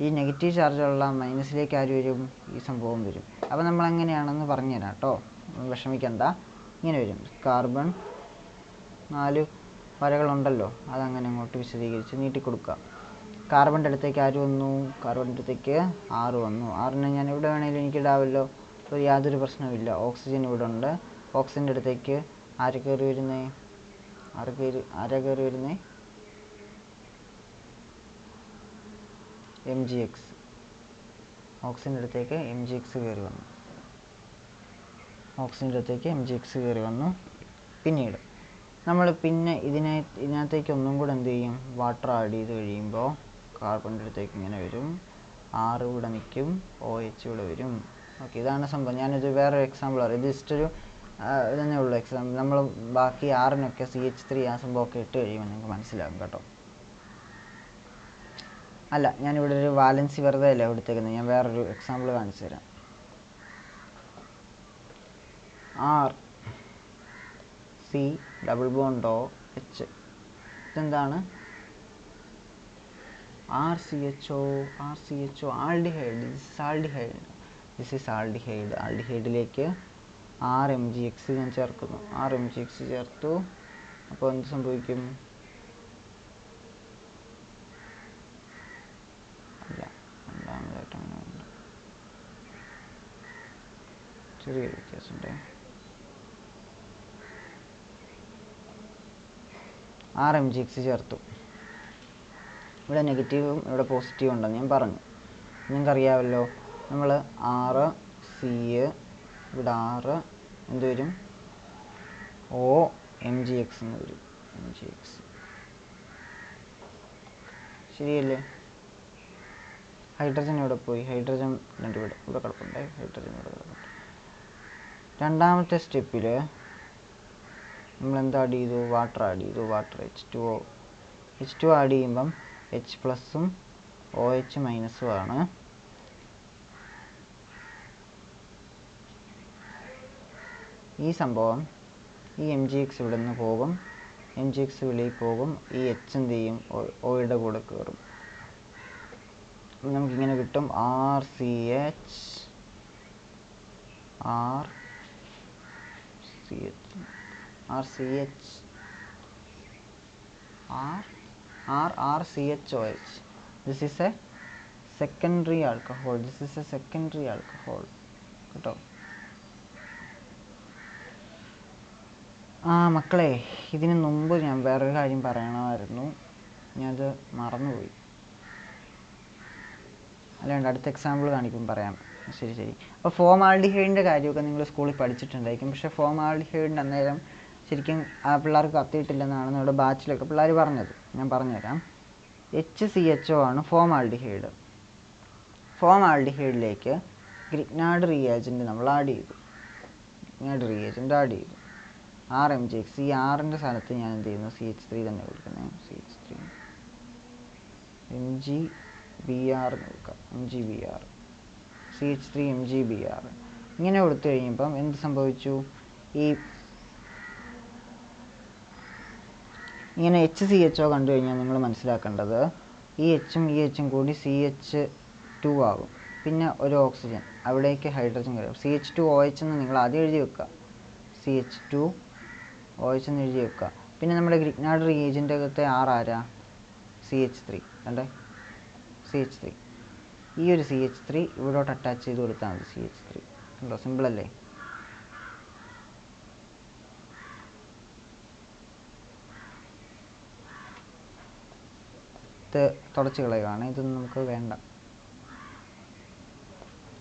ഈ നെഗറ്റീവ് ചാർജുള്ള മൈനസിലേക്ക് ആര് വരും? ഈ സംഭവം വരും. അപ്പോൾ നമ്മൾ എങ്ങനെയാണെന്ന് പറഞ്ഞുതരാം കേട്ടോ, വിഷമിക്കണ്ട. ഇങ്ങനെ വരും. കാർബൺ 4 വരകളുണ്ടല്ലോ, അതങ്ങനെ അങ്ങോട്ട് വിശദീകരിച്ച് നീട്ടിക്കൊടുക്കുക. കാർബണിൻ്റെ അടുത്തേക്ക് ആര് വന്നു? കാർബണിൻ്റെ അടുത്തേക്ക് R വന്നു. Rനെ ഞാൻ എവിടെ വേണമെങ്കിലും എനിക്ക് ഇടാമല്ലോ, അപ്പോൾ യാതൊരു പ്രശ്നവുമില്ല. ഓക്സിജൻ ഇവിടെ ഉണ്ട്. ഓക്സിജൻ്റെ അടുത്തേക്ക് ആര് കയറി വരുന്നേ? MgX. ഓക്സിജൻ്റെ അടുത്തേക്ക് MgX കയറി വന്നു. പിന്നീട് നമ്മൾ ഇതിനകത്തേക്ക് ഒന്നും കൂടെ എന്ത് ചെയ്യും? വാട്ടർ ആഡ് ചെയ്ത് കഴിയുമ്പോൾ കാർബണിൻ്റെ അടുത്തേക്ക് ഇങ്ങനെ വരും. R ഇവിടെ നിൽക്കും, OH ഇവിടെ വരും. ഓക്കെ, ഇതാണ് സംഭവം. ഞാനിത് വേറൊരു എക്സാമ്പിൾ പറയാം. ഇത് ജസ്റ്റ് ഒരു ഇതന്നെ ഉള്ളൂ എക്സാമ്പിൾ. നമ്മൾ ബാക്കി Rനൊക്കെ CH3 ആ സംഭവമൊക്കെ ഇട്ട് കഴിയുമ്പോൾ നിങ്ങൾക്ക് മനസ്സിലാകും കേട്ടോ. അല്ല, ഞാനിവിടെ ഒരു വാലൻസി വെറുതെ അല്ല എടുത്തേക്കുന്നത്, ഞാൻ വേറൊരു എക്സാമ്പിൾ കാണിച്ചു തരാം. RC ഡബിൾ ബോണ്ട് OH, ഇതെന്താണ്? RCHO aldehyde. This is aldehyde. ആൽഡിഹൈഡിലേക്ക് RMGX ഞാൻ ചേർക്കുന്നു. RMGX ചേർത്തു. അപ്പോൾ എന്ത് സംഭവിക്കും? രണ്ടാമതായിട്ട് അങ്ങനെ ഉണ്ട്, ചെറിയൊരു വ്യത്യാസമുണ്ട്. RMGX ചേർത്തു. ഇവിടെ നെഗറ്റീവും ഇവിടെ പോസിറ്റീവും ഉണ്ടെന്ന് ഞാൻ പറഞ്ഞു. നിങ്ങൾക്കറിയാമല്ലോ, നമ്മൾ 6 സി ഇവിടെ 6 എന്ത് വരും, OMgx എന്ന് വരും. mgx ശരിയല്ലേ? ഹൈഡ്രജൻ ഇവിടെ പോയി, ഹൈഡ്രജൻ ഇവിടെ കിടപ്പുണ്ട്, ഹൈഡ്രജൻ ഇവിടെ കിടപ്പുണ്ട്. രണ്ടാമത്തെ സ്റ്റെപ്പിൽ നമ്മൾ എന്താ ആഡ് ചെയ്തു, വാട്ടർ ആഡ് ചെയ്തു. വാട്ടർ H2O ആഡ് ചെയ്യുമ്പം H+ഉം OH- ആണ്. ഈ സംഭവം ഈ mgx ഇവിടെ നിന്ന് പോകും, mgx വെളിയിൽ പോകും, ഈ H എന്ത് ചെയ്യും, ഓയുടെ കൂടെ കയറും. നമുക്കിങ്ങനെ കിട്ടും RCH RCHOH. This is a secondary alcohol. കേട്ടോ? മക്കളെ, ഇതിന് മുമ്പ് ഞാൻ വേറൊരു കാര്യം പറയണമായിരുന്നു, ഞാനത് മറന്നുപോയി. അല്ലാണ്ട് അടുത്ത എക്സാമ്പിൾ കാണിക്കും പറയാം. ശരി. അപ്പോൾ ഫോമാൽഡിഹൈഡിൻ്റെ കാര്യമൊക്കെ നിങ്ങൾ സ്കൂളിൽ പഠിച്ചിട്ടുണ്ടായിരിക്കും. പക്ഷേ ഫോമാൽഡിഹൈഡിൻ്റെ അന്നേരം ശരിക്കും പിള്ളേർക്ക് കത്തിയിട്ടില്ലെന്നാണ് നമ്മുടെ ബാച്ചിലൊക്കെ പിള്ളേർ പറഞ്ഞത്. ഞാൻ പറഞ്ഞുതരാം. HCHO ആണ് ഫോമാൽഡിഹൈഡ്. ഫോമാൽഡിഹൈഡിലേക്ക് ഗ്രിഗ്നാർഡ് റിയേജൻറ്റ് നമ്മൾ ആഡ് ചെയ്തു. RMgx. ഈ ആറിൻ്റെ സ്ഥലത്ത് ഞാൻ എന്ത് ചെയ്യുന്നു, CH3 തന്നെ കൊടുക്കുന്നത്. CH3 MgBr എന്ന് കൊടുക്കാം. MgBr CH3 MgBr ഇങ്ങനെ കൊടുത്തു കഴിയുമ്പം എന്ത് സംഭവിച്ചു, ഇങ്ങനെ HCHO കണ്ടു കഴിഞ്ഞാൽ നിങ്ങൾ മനസ്സിലാക്കേണ്ടത് ഈ Hഉം ഈ Hഉം കൂടി CH2 ആകും. പിന്നെ ഒരു ഓക്സിജൻ, അവിടേക്ക് ഹൈഡ്രജൻ കയറും. CH2OH എന്ന് നിങ്ങൾ ആദ്യം എഴുതി വെക്കുക. CH2OH എന്ന് എഴുതി വെക്കുക. പിന്നെ നമ്മുടെ ഗ്രിഗ്നാർഡ് റിയേജൻ്റ് അകത്തെ ആരാ, CH3. കണ്ടേ, CH3. ഈ ഒരു CH3 ഇവിടോട്ട് അറ്റാച്ച് ചെയ്ത് കൊടുത്താൽ മതി. CH3 കണ്ടോ, സിമ്പിളല്ലേ? ഇത് തുടച്ച് കളയുകയാണ്, ഇതൊന്നും നമുക്ക് വേണ്ട.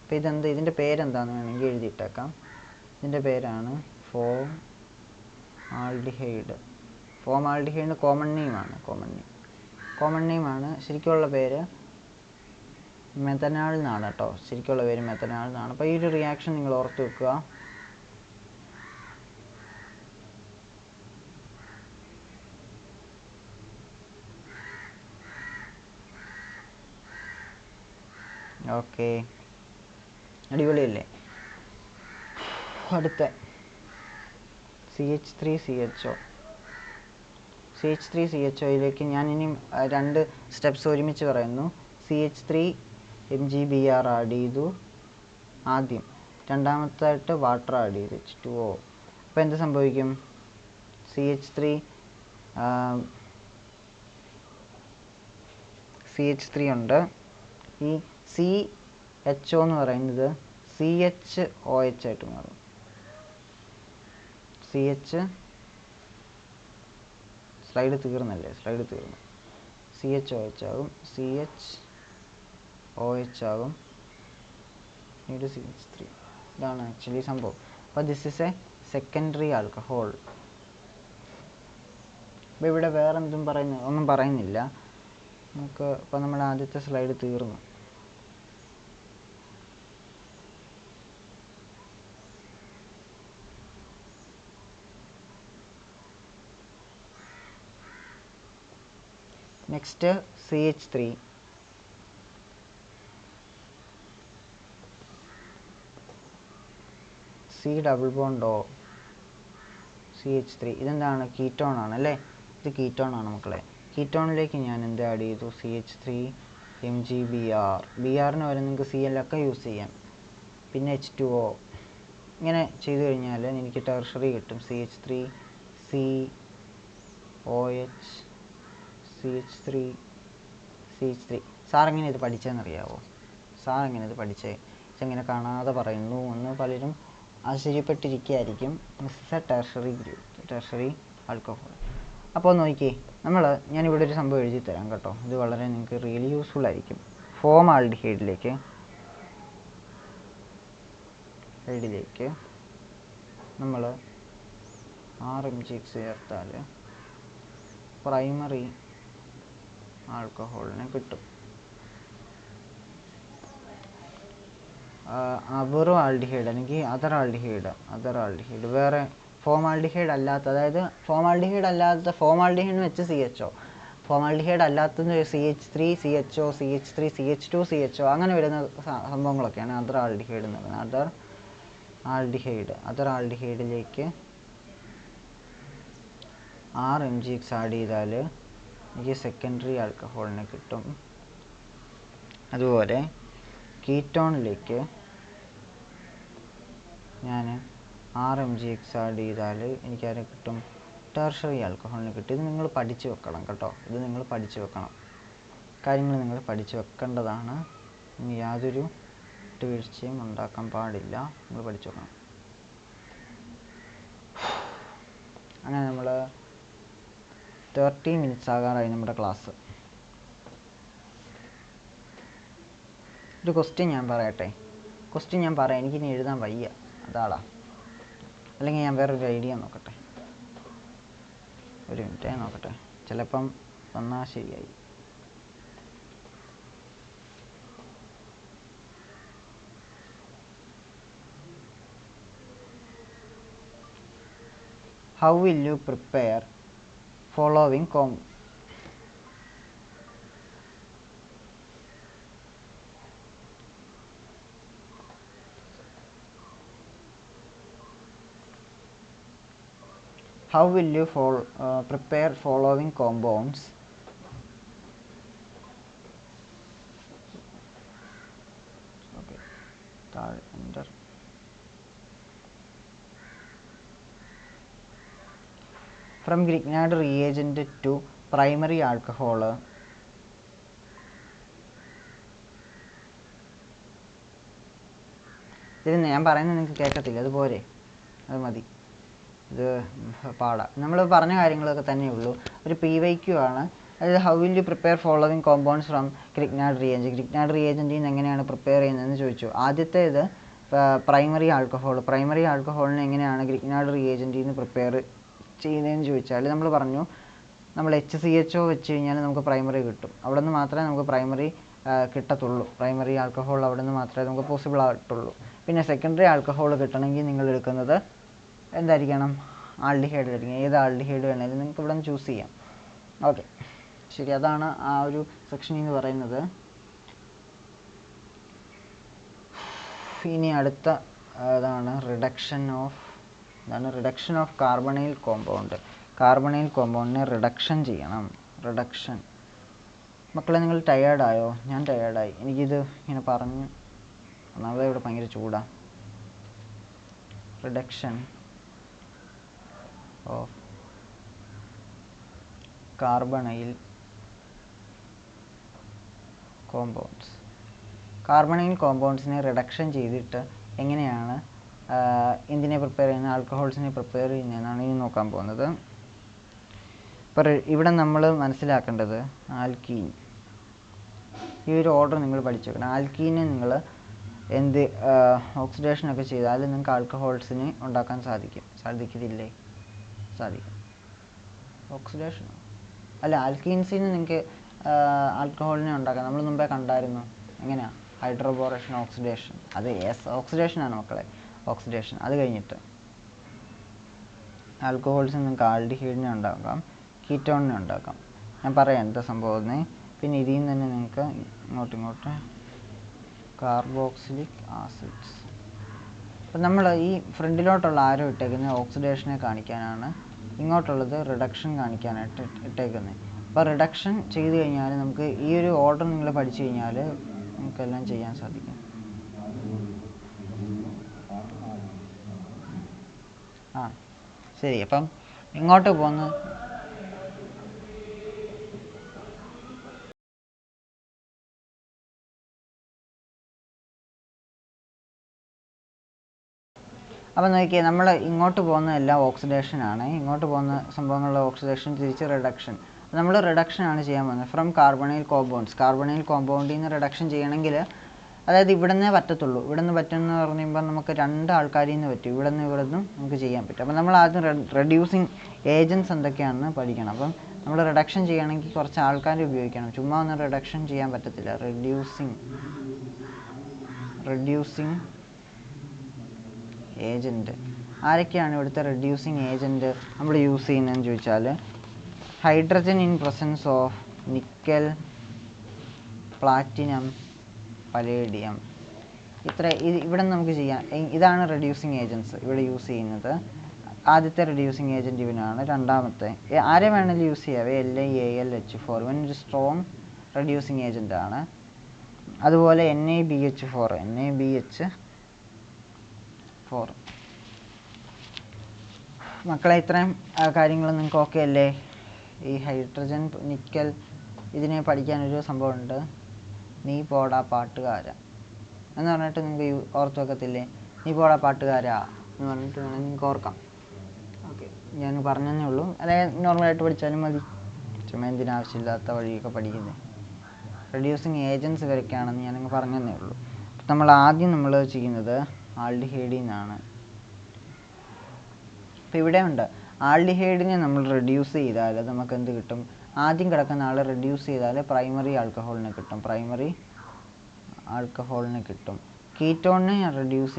അപ്പോൾ ഇതിൻ്റെ പേരെന്താണെന്ന് വേണമെങ്കിൽ എഴുതിയിട്ടേക്കാം. ഇതിൻ്റെ പേരാണ് ഫോമാൽഡിഹൈഡ്. Formaldehyde common നെയിമാണ്. ശരിക്കുള്ള പേര് മെഥനാൽ എന്നാണ് കേട്ടോ. ശരിക്കുള്ള പേര് മെഥനാൽ എന്നാണ്. അപ്പോൾ ഈ ഒരു റിയാക്ഷൻ നിങ്ങൾ ഓർത്ത് വെക്കുക. ഓക്കെ, അടിപൊളിയല്ലേ? അടുത്ത CH3CHOയിലേക്ക് ഞാൻ ഇനിയും 2 സ്റ്റെപ്സ് ഒരുമിച്ച് പറയുന്നു. CH3 MgBr ആഡ് ചെയ്തു ആദ്യം, രണ്ടാമത്തായിട്ട് വാട്ടർ ആഡ് ചെയ്തു H2O. അപ്പോൾ എന്ത് സംഭവിക്കും, CH3 ഉണ്ട്. ഈ CHO എന്ന് പറയുന്നത് CHOH ആയിട്ട് മാറും. സ്ലൈഡ് തീർന്നു. CHOH ആകും, CHOH ആകും, പിന്നീട് CH3. ഇതാണ് ആക്ച്വലി സംഭവം. അപ്പോൾ this is A secondary alcohol. അപ്പോൾ ഇവിടെ വേറെ ഒന്നും പറയുന്നില്ല നമുക്ക്. ഇപ്പോൾ നമ്മുടെ ആദ്യത്തെ സ്ലൈഡ് തീർന്നു. Next CH3. C double bond O CH3. ഇതെന്താണ്, കീറ്റോൺ ആണ് അല്ലേ? ഇത് കീറ്റോൺ ആണ് മക്കളെ. കീറ്റോണിലേക്ക് ഞാൻ എന്ത് ആഡ് ചെയ്തു, CH3 MgBr. BRന് വരെ നിങ്ങൾക്ക് Cl ഒക്കെ യൂസ് ചെയ്യാം. പിന്നെ H2O. ഇങ്ങനെ ചെയ്തു കഴിഞ്ഞാൽ എനിക്ക് ടെർഷറി കിട്ടും. CH3 COH CH3. സാറെങ്ങനെ ഇത് പഠിച്ചതെന്നറിയാവോ? ഇതെങ്ങനെ കാണാതെ പറയുന്നു എന്ന് പലരും ആശ്ചര്യപ്പെട്ടിരിക്കുകയായിരിക്കും. This is a tertiary alcohol. അപ്പോൾ നോക്കിയേ, ഞാനിവിടെ ഒരു സംഭവം എഴുതി തരാം കേട്ടോ, ഇത് വളരെ നിങ്ങൾക്ക് റിയലി യൂസ്ഫുൾ ആയിരിക്കും. ഫോമാൽഡിഹൈഡിലേക്ക് നമ്മൾ RMgx ചേർത്താൽ പ്രൈമറി ആൽക്കഹോളിനെ കിട്ടും. വെറും ആൽഡിഹൈഡ് അല്ലെങ്കിൽ അതർ ആൽഡിഹൈഡ് വേറെ ഫോമാൽഡിഹൈഡ് അല്ലാത്ത, അതായത് ഫോമാൽഡിഹൈഡ് വെച്ച് CHO, ഫോമാൽഡിഹൈഡ് അല്ലാത്തത് CH3 CHO CH3 CH2 CHO അങ്ങനെ വരുന്ന സംഭവങ്ങളൊക്കെയാണ് അതർ ആൽഡിഹൈഡ് എന്ന് പറയുന്നത്. അതർ ആൽഡിഹൈഡിലേക്ക് RMgx ആഡ് ചെയ്താൽ എനിക്ക് സെക്കൻഡറി ആൽക്കഹോളിനെ കിട്ടും. അതുപോലെ കീറ്റോണിലേക്ക് ഞാൻ RMgx ആഡ് ചെയ്താൽ എനിക്കതിനെ കിട്ടും, ടെർഷറി ആൽക്കഹോളിനെ കിട്ടും. ഇത് നിങ്ങൾ പഠിച്ചു വെക്കണം കേട്ടോ, കാര്യങ്ങൾ നിങ്ങൾ പഠിച്ചു വെക്കേണ്ടതാണ്. യാതൊരു വീഴ്ചയും ഉണ്ടാക്കാൻ പാടില്ല, നിങ്ങൾ പഠിച്ചു വെക്കണം. അങ്ങനെ നമ്മൾ 30 മിനിറ്റ്സ് ആകാറായി നമ്മുടെ ക്ലാസ്. ഒരു ക്വസ്റ്റ്യൻ ഞാൻ പറയാം, എനിക്കിനി എഴുതാൻ വയ്യ, അതാളാ. അല്ലെങ്കിൽ ഞാൻ വേറൊരു ഐഡിയ നോക്കട്ടെ, ഒരു മിനിറ്റ് നോക്കട്ടെ, ചിലപ്പം വന്നാൽ ശരിയായി. How will you prepare following How will you prepare following compounds enter from Grignard reagent to primary alcohol ഇത് ഞാൻ പറയുന്നത് നിങ്ങൾക്ക് കേൾക്കത്തില്ല, അതുപോലെ അത് മതി, ഇത് പാടാം. നമ്മൾ പറഞ്ഞ കാര്യങ്ങളൊക്കെ തന്നെയേ ഉള്ളൂ. ഒരു PYQ ആണ്. അതായത് how will you prepare following compounds from Grignard റിയേജൻറ്റിൽ നിന്ന് എങ്ങനെയാണ് പ്രിപ്പയർ ചെയ്യുന്നതെന്ന് ചോദിച്ചു. ആദ്യത്തേത് പ്രൈമറി ആൽക്കഹോളിനെ എങ്ങനെയാണ് ഗ്രിഗ്നാർഡ് റിയേജൻറ്റിൽ നിന്ന് പ്രിപ്പയർ ചെയ്യുന്നതെന്ന് ചോദിച്ചാൽ നമ്മൾ പറഞ്ഞു, നമ്മൾ HCHO വെച്ച് കഴിഞ്ഞാൽ നമുക്ക് പ്രൈമറി കിട്ടും. അവിടെ നിന്ന് മാത്രമേ നമുക്ക് പ്രൈമറി കിട്ടത്തുള്ളൂ. പ്രൈമറി ആൽക്കഹോൾ അവിടെ നിന്ന് മാത്രമേ നമുക്ക് പോസിബിൾ ആയിട്ടുള്ളൂ. പിന്നെ സെക്കൻഡറി ആൽക്കഹോൾ കിട്ടണമെങ്കിൽ നിങ്ങൾ എടുക്കുന്നത് എന്തായിരിക്കണം? ആൽഡിഹൈഡ് ആയിരിക്കും. ഏത് ആൽഡിഹൈഡ് വേണമെങ്കിലും നിങ്ങൾക്ക് ഇവിടെ നിന്ന് ചൂസ് ചെയ്യാം. ഓക്കെ, ശരി. അതാണ് ആ ഒരു സെക്ഷൻ എന്ന് പറയുന്നത്. ഇനി അടുത്ത ഇതാണ് reduction of carbonyl compound. Carbonyl കോമ്പൗണ്ടിനെ റിഡക്ഷൻ ചെയ്യണം. മക്കളെ, നിങ്ങൾ ടയേർഡായോ? ഞാൻ ടയേർഡായി. എനിക്കിത് ഇങ്ങനെ പറഞ്ഞ് ഒന്നാമത് ഇവിടെ ഭയങ്കര ചൂടാണ്. റിഡക്ഷൻ ഓഫ് കാർബണൈൽ കോമ്പൗണ്ട്സിനെ റിഡക്ഷൻ ചെയ്തിട്ട് എങ്ങനെയാണ് എന്തിനെ പ്രിപ്പയർ ചെയ്യുന്നത്? ആൽക്കഹോൾസിനെ പ്രിപ്പയർ ചെയ്യുന്നതെന്നാണ് ഇനി നോക്കാൻ പോകുന്നത്. ഇപ്പോൾ ഇവിടെ നമ്മൾ മനസ്സിലാക്കേണ്ടത് ആൽക്കീൻ. ഈ ഒരു ഓർഡർ നിങ്ങൾ പഠിച്ചു വെക്കണം. ആൽക്കീനെ നിങ്ങൾ ഓക്സിഡേഷനൊക്കെ ചെയ്താൽ നിങ്ങൾക്ക് ആൽക്കഹോൾസിനെ ഉണ്ടാക്കാൻ സാധിക്കത്തില്ലേ? സാധിക്കും. ഓക്സിഡേഷനോ? അല്ല, ആൽക്കീൻസിന് നിങ്ങൾക്ക് ആൽക്കഹോളിനെ ഉണ്ടാക്കാം. നമ്മൾ മുമ്പേ കണ്ടായിരുന്നു. എങ്ങനെയാണ്? Hydroboration, oxidation. അത് ഓക്സിഡേഷനാണ് മക്കളെ, ഓക്സിഡേഷൻ. അത് കഴിഞ്ഞിട്ട് ആൽക്കഹോൾസിന് നിങ്ങൾക്ക് ആൽഡിഹൈഡിനെ ഉണ്ടാക്കാം, കീറ്റോണിനെ ഉണ്ടാക്കാം. ഞാൻ പറയാം എന്താ സംഭവം. പിന്നെ ഇതിൽ നിന്ന് തന്നെ നിങ്ങൾക്ക് ഇങ്ങോട്ട് കാർബോക്സിലിക് ആസിഡ്സ്. അപ്പം നമ്മൾ ഈ ഫ്രണ്ടിലോട്ടുള്ള ആരോ ഇട്ടേക്കുന്നത് ഓക്സിഡേഷനെ കാണിക്കാനാണ്, ഇങ്ങോട്ടുള്ളത് റിഡക്ഷൻ കാണിക്കാനായിട്ട് ഇട്ടേക്കുന്നത്. അപ്പോൾ റിഡക്ഷൻ ചെയ്ത് കഴിഞ്ഞാൽ നമുക്ക് ഈ ഒരു ഓർഡർ നിങ്ങൾ പഠിച്ചു കഴിഞ്ഞാൽ നമുക്കെല്ലാം ചെയ്യാൻ സാധിക്കും. ശരി. അപ്പം ഇങ്ങോട്ട് പോന്ന് അപ്പോൾ നോക്കിയാൽ നമ്മൾ ഇങ്ങോട്ട് പോകുന്ന എല്ലാം ഓക്സിഡേഷനാണ്, ഇങ്ങോട്ട് പോകുന്ന സംഭവങ്ങളുടെ ഓക്സിഡേഷൻ തിരിച്ച് റിഡക്ഷൻ. നമ്മൾ റിഡക്ഷനാണ് ചെയ്യാൻ പോകുന്നത് ഫ്രം കാർബണൈൽ കോമ്പൗണ്ട്സ്. കാർബണൈൽ കോമ്പൗണ്ടിൽ നിന്ന് റിഡക്ഷൻ ചെയ്യണമെങ്കിൽ, അതായത് ഇവിടെ നിന്നേ പറ്റത്തുള്ളൂ. ഇവിടെ നിന്ന് പറ്റുമെന്ന് പറയുമ്പോൾ നമുക്ക് 2 ആൾക്കാരിൽ നിന്ന് പറ്റും, ഇവിടെ നിന്നും നമുക്ക് ചെയ്യാൻ പറ്റും. അപ്പോൾ നമ്മൾ ആദ്യം റെഡ്യൂസിങ് ഏജൻറ്റ്സ് എന്തൊക്കെയാണെന്ന് പഠിക്കണം. അപ്പം നമ്മൾ റിഡക്ഷൻ ചെയ്യണമെങ്കിൽ കുറച്ച് ആൾക്കാരെ ഉപയോഗിക്കണം, ചുമ്മാ ഒന്നും റിഡക്ഷൻ ചെയ്യാൻ പറ്റത്തില്ല. റെഡ്യൂസിങ് ഏജൻറ്റ് ആരൊക്കെയാണ് ഇവിടുത്തെ റെഡ്യൂസിങ് ഏജൻറ്റ് നമ്മൾ യൂസ് ചെയ്യുന്നതെന്ന് ചോദിച്ചാൽ, hydrogen in presence of nickel, platinum, palladium. ഇവിടെ നമുക്ക് ചെയ്യാം. ഇതാണ് റെഡ്യൂസിങ് ഏജൻറ്റ്സ് ഇവിടെ യൂസ് ചെയ്യുന്നത്. ആദ്യത്തെ റെഡ്യൂസിങ് ഏജൻറ്റ് ഇവനാണ്. രണ്ടാമത്തെ ആരെ വേണമെങ്കിലും യൂസ് ചെയ്യാം, LiAlH4. ഇവൻ ഒരു സ്ട്രോങ് റെഡ്യൂസിങ് ഏജൻ്റ് ആണ്. അതുപോലെ NaBH4. മക്കളെ, ഇത്രയും കാര്യങ്ങൾ നിങ്ങൾക്ക് ഓക്കെ അല്ലേ? ഈ ഹൈഡ്രജൻ, നിക്കൽ ഇതിനെ പഠിക്കാനൊരു സംഭവമുണ്ട്, നീ പോടാ പാട്ടുകാര എന്ന് പറഞ്ഞിട്ട് നിങ്ങൾക്ക് ഓർത്ത് വെക്കത്തില്ലേ? നീ പോടാ പാട്ടുകാരാ എന്ന് പറഞ്ഞിട്ട് വേണം നിങ്ങൾക്ക് ഓർക്കാം. ഓക്കെ, ഞാൻ പറഞ്ഞതേ ഉള്ളൂ. അതായത് നോർമലായിട്ട് പഠിച്ചാലും മതി, ചുമ്മാ എന്തിനാവശ്യമില്ലാത്ത വഴിയൊക്കെ പഠിക്കുന്നത്. റെഡ്യൂസിങ് ഏജൻറ്റ്സ് ഇവരൊക്കെയാണെന്ന് ഞാനങ്ങ് പറഞ്ഞതേ ഉള്ളൂ. നമ്മൾ ആദ്യം ചെയ്യുന്നത് ആൽഡിഹൈഡിൽ നിന്നാണ്. ഇപ്പോൾ ഇവിടെ ഉണ്ട്, ആൽഡിഹൈഡിനെ നമ്മൾ റെഡ്യൂസ് ചെയ്താൽ നമുക്ക് എന്ത് കിട്ടും? ആദ്യം കിടക്കുന്ന ആൾ റെഡ്യൂസ് ചെയ്താൽ പ്രൈമറി ആൽക്കഹോളിനെ കിട്ടും. കീറ്റോണിനെ റെഡ്യൂസ്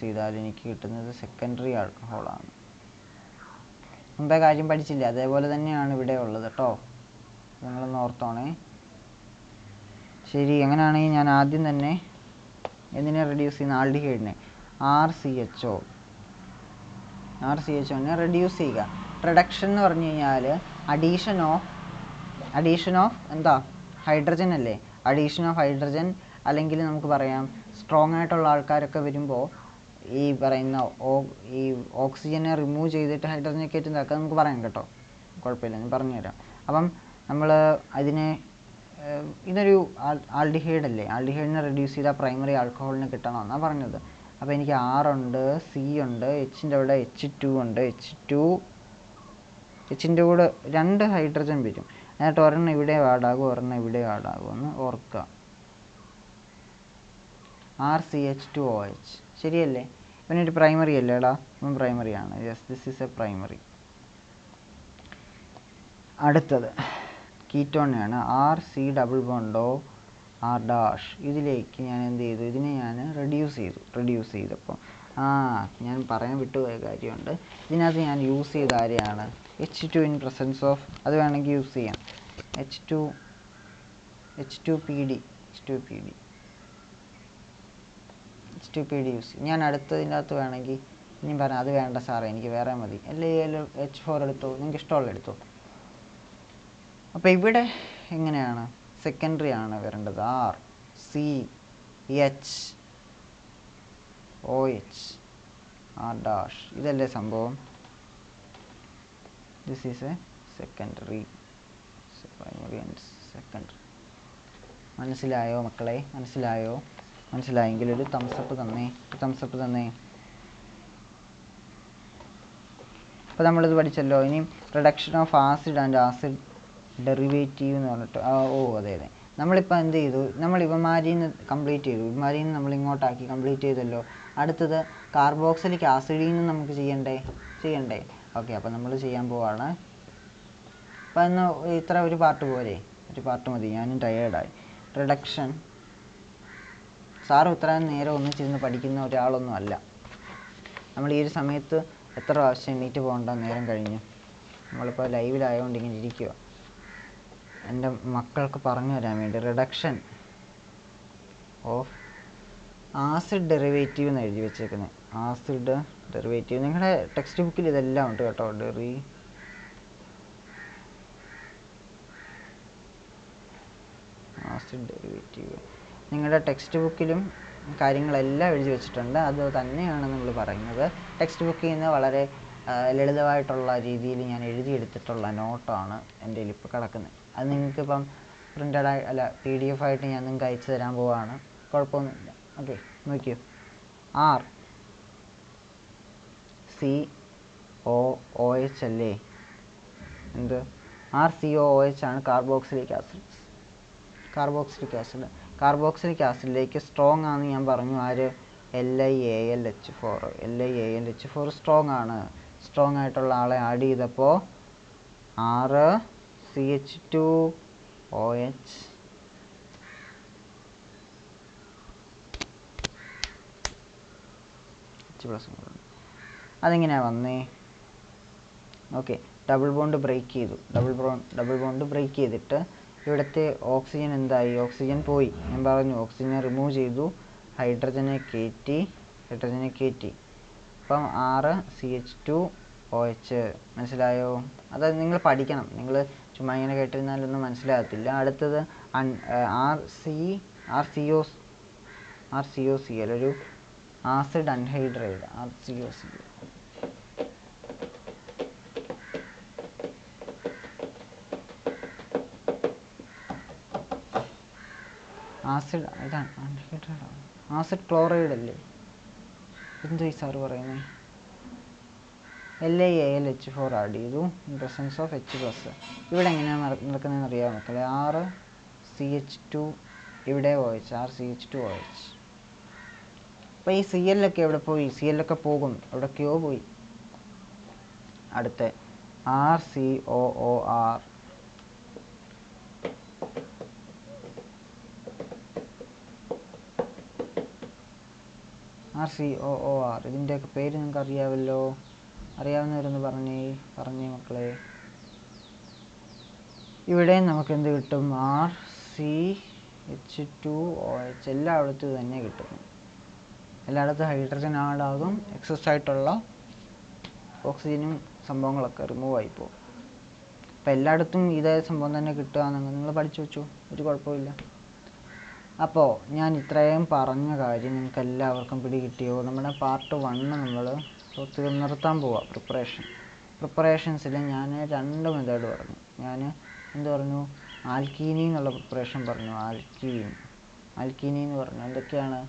ചെയ്താൽ എനിക്ക് കിട്ടുന്നത് സെക്കൻഡറി ആൽക്കഹോളാണ്. മുമ്പേ കാര്യം പഠിച്ചില്ലേ, അതേപോലെ തന്നെയാണ് ഇവിടെ ഉള്ളത് കേട്ടോ, നിങ്ങളൊന്ന് ഓർത്തോണേ. ശരി, അങ്ങനെയാണെങ്കിൽ ഞാൻ ആദ്യം തന്നെ എന്തിനെ റെഡ്യൂസ് ചെയ്യുന്ന? ആൽഡിഹൈഡിനെ, RCHOനെ റെഡ്യൂസ് ചെയ്യുക. റിഡക്ഷൻ എന്ന് പറഞ്ഞു കഴിഞ്ഞാൽ അഡീഷൻ ഓഫ് എന്താ? ഹൈഡ്രജൻ അല്ലേ? അഡീഷൻ ഓഫ് ഹൈഡ്രജൻ, അല്ലെങ്കിൽ നമുക്ക് പറയാം സ്ട്രോങ് ആയിട്ടുള്ള ആൾക്കാരൊക്കെ വരുമ്പോൾ ഈ പറയുന്ന ഈ ഓക്സിജനെ റിമൂവ് ചെയ്തിട്ട് ഹൈഡ്രജനെ കയറ്റുന്നതൊക്കെ നമുക്ക് പറയാം കേട്ടോ, കുഴപ്പമില്ല, ഞാൻ പറഞ്ഞുതരാം. അപ്പം നമ്മൾ അതിനെ, ഇതൊരു ആൽഡിഹൈഡ് അല്ലേ, ആൽഡിഹൈഡിനെ റെഡ്യൂസ് ചെയ്താൽ പ്രൈമറി ആൽക്കഹോളിനെ കിട്ടണമെന്നാണ് പറഞ്ഞത്. അപ്പോൾ എനിക്ക് R ഉണ്ട്, C ഉണ്ട്, Hൻ്റെ അവിടെ H2 ഉണ്ട്. Hൻ്റെ കൂടെ 2 ഹൈഡ്രജൻ വരും. എന്നിട്ട് ഒരെണ്ണം ഇവിടെ ആഡാകും, ഒരെണ്ണം ഇവിടെ ആഡാകും എന്ന് ഓർക്കുക. RCH2OH ശരിയല്ലേ? ഇവനൊരു പ്രൈമറി അല്ലേടാ? ഇവൻ പ്രൈമറിയാണ്. Yes, this is a primary. അടുത്തത് കീറ്റോണാണ്, RC⋯R'. ഇതിലേക്ക് ഞാൻ എന്ത് ചെയ്തു? ഇതിനെ ഞാൻ റെഡ്യൂസ് ചെയ്തപ്പോൾ ഞാൻ പറയാൻ വിട്ടുപോയ കാര്യമുണ്ട്. ഇതിനകത്ത് ഞാൻ യൂസ് ചെയ്ത ആരെയാണ്? H2 ഇൻ പ്രസൻസ് ഓഫ്, അത് വേണമെങ്കിൽ യൂസ് ചെയ്യാം, H2PD യൂസ് ചെയ്യും. ഞാൻ അടുത്തതിൻ്റെ അകത്ത് വേണമെങ്കിൽ ഇനി പറയാം, അത് വേണ്ട സാറേ എനിക്ക് വേറെ മതി, H4 എടുത്തോ, നിങ്ങൾക്ക് ഇഷ്ടമുള്ള എടുത്തോ. അപ്പോൾ ഇവിടെ എങ്ങനെയാണ്? സെക്കൻഡറി ആണ് വരേണ്ടത്. RCHOH R', ഇതല്ലേ സംഭവം? This is A secondary, primary and secondary. മനസ്സിലായോ മക്കളെ? മനസ്സിലായെങ്കിൽ ഒരു തംസപ്പ് തന്നേ. അപ്പോൾ നമ്മളിത് പഠിച്ചല്ലോ. ഇനി reduction of acid and acid derivative എന്ന് പറഞ്ഞിട്ട്, അതെ, നമ്മളിപ്പോൾ എന്ത് ചെയ്തു? നമ്മൾ ഇവന്മാരിൽ നിന്ന് കംപ്ലീറ്റ് ചെയ്തു, ഇവന്മാരിൽ നിന്ന് നമ്മൾ ഇങ്ങോട്ടാക്കി കംപ്ലീറ്റ് ചെയ്തല്ലോ. അടുത്തത് കാർബോക്സിലിക് ആസിഡിൽ നിന്ന് നമുക്ക് ചെയ്യണ്ടേ? ഓക്കെ, അപ്പോൾ നമ്മൾ ചെയ്യാൻ പോവാണ്. അപ്പോൾ ഇന്ന് ഇത്ര ഒരു പാർട്ട് പോരെ? ഒരു പാർട്ട് മതി, ഞാനും ടയേർഡായി. റിഡക്ഷൻ, സാറ് ഇത്രയും നേരം ഒന്നിച്ചിരുന്ന് പഠിക്കുന്ന ഒരാളൊന്നും അല്ല. നമ്മൾ ഈ ഒരു സമയത്ത് എത്ര പ്രാവശ്യം എണീറ്റ് പോകേണ്ട നേരം കഴിഞ്ഞു. നമ്മളിപ്പോൾ ലൈവിലായതുകൊണ്ട് ഇങ്ങനെ ഇരിക്കുക. എൻ്റെ മക്കൾക്ക് പറഞ്ഞു തരാൻ വേണ്ടി, റിഡക്ഷൻ ഓഫ് ആസിഡ് ഡെറിവേറ്റീവ് എന്ന് എഴുതി വെച്ചേക്കുന്നത്. ആസിഡ് ഡെറിവേറ്റീവ് നിങ്ങളുടെ ടെക്സ്റ്റ് ബുക്കിൽ ഇതെല്ലാം ഉണ്ട് കേട്ടോ. ആസിഡ് ഡെറിവേറ്റീവ് നിങ്ങളുടെ ടെക്സ്റ്റ് ബുക്കിലും കാര്യങ്ങളെല്ലാം എഴുതി വെച്ചിട്ടുണ്ട്. അത് തന്നെയാണ് നമ്മൾ പറയുന്നത്. ടെക്സ്റ്റ് ബുക്കിൽ നിന്ന് വളരെ ലളിതമായിട്ടുള്ള രീതിയിൽ ഞാൻ എഴുതിയെടുത്തിട്ടുള്ള നോട്ടാണ് എൻ്റെ കയ്യിൽ ഇപ്പോൾ കിടക്കുന്നത്. അത് നിങ്ങൾക്കിപ്പം പ്രിൻ്റഡായി PDF ആയിട്ട് ഞാൻ നിങ്ങൾക്ക് അയച്ചു തരാൻ പോവാണ്. കുഴപ്പമൊന്നുമില്ല. ഓക്കെ, നോക്കിയോ. RCOOH അല്ലേ? എന്ത് RCOOH ആണ് കാർബോക്സിലിക് ആസിഡ്. കാർബോക്സിലിക് ആസിഡിലേക്ക് സ്ട്രോങ് ആണെന്ന് ഞാൻ പറഞ്ഞു. ആര്? LiAlH4. LiAlH4 സ്ട്രോങ് ആണ്. സ്ട്രോങ് ആയിട്ടുള്ള ആളെ ആഡ് ചെയ്തപ്പോൾ RCH2OH അതെങ്ങനെയാണ് വന്നേ? ഓക്കെ, ഡബിൾ ബോണ്ട് ബ്രേക്ക് ചെയ്തു. ഡബിൾ ബോണ്ട് ബ്രേക്ക് ചെയ്തിട്ട് ഇവിടുത്തെ ഓക്സിജൻ എന്തായി? ഓക്സിജൻ പോയി. ഞാൻ പറഞ്ഞു ഓക്സിജനെ റിമൂവ് ചെയ്തു, ഹൈഡ്രജനെ കയറ്റി. അപ്പം RCH2OH. മനസ്സിലായോ? അത് നിങ്ങൾ പഠിക്കണം. നിങ്ങൾ ചുമ്മാ ഇങ്ങനെ കേട്ടിരുന്നാലൊന്നും മനസ്സിലാകത്തില്ല. അടുത്തത് RCOCl, ഒരു ആസിഡ് അൺഹൈഡ്രൈഡ്. RCOCl ആസിഡ്, ഇതാണ് അൺഹൈഡ്രൈഡ്. ആസിഡ് ക്ലോറൈഡ് അല്ലേ? എന്തോ ഈ സാറ് പറയുന്നത്? LiAlH4 ആഡ് ചെയ്തു ഇൻ പ്രസൻസ് ഓഫ് H+. ഇവിടെ എങ്ങനെയാണ് നടക്കുന്നതെന്ന് അറിയാമോ മക്കളെ? RCH2, ഇവിടെ OH, RCH2OH. അപ്പോൾ ഈ Cl ഒക്കെ എവിടെ പോയി? Cl ഒക്കെ പോകും, എവിടേക്കോ പോയി. അടുത്ത RCOOR. ഇതിൻ്റെയൊക്കെ പേര് നിങ്ങൾക്ക് അറിയാമല്ലോ. അറിയാവുന്നവരൊന്ന് പറഞ്ഞേ മക്കളെ. ഇവിടെ നമുക്ക് എന്ത് കിട്ടും? RCH2OH. എല്ലായിടത്തും തന്നെ കിട്ടും. എല്ലായിടത്തും ഹൈഡ്രജൻ ആഡാകും. എക്സസ് ആയിട്ടുള്ള ഓക്സിജനും സംഭവങ്ങളൊക്കെ റിമൂവ് ആയിപ്പോവും. അപ്പോൾ എല്ലായിടത്തും ഇതേ സംഭവം തന്നെ കിട്ടുകയാണെങ്കിൽ നിങ്ങൾ പഠിച്ചു വെച്ചു, ഒരു കുഴപ്പമില്ല. അപ്പോൾ ഞാൻ ഇത്രയും പറഞ്ഞ കാര്യം നിങ്ങൾക്ക് എല്ലാവർക്കും പിടികിട്ടിയോ? നമ്മുടെ പാർട്ട് 1 നമ്മൾ നിർത്താൻ പോവാം. പ്രിപ്പറേഷൻസിൽ ഞാൻ 2 മെത്തേഡ് പറഞ്ഞു. ഞാൻ എന്ത് പറഞ്ഞു? ആൽക്കീനി എന്നുള്ള പ്രിപ്പറേഷൻ പറഞ്ഞു. ആൽക്കീനി എന്ന് പറഞ്ഞു. എന്തൊക്കെയാണ്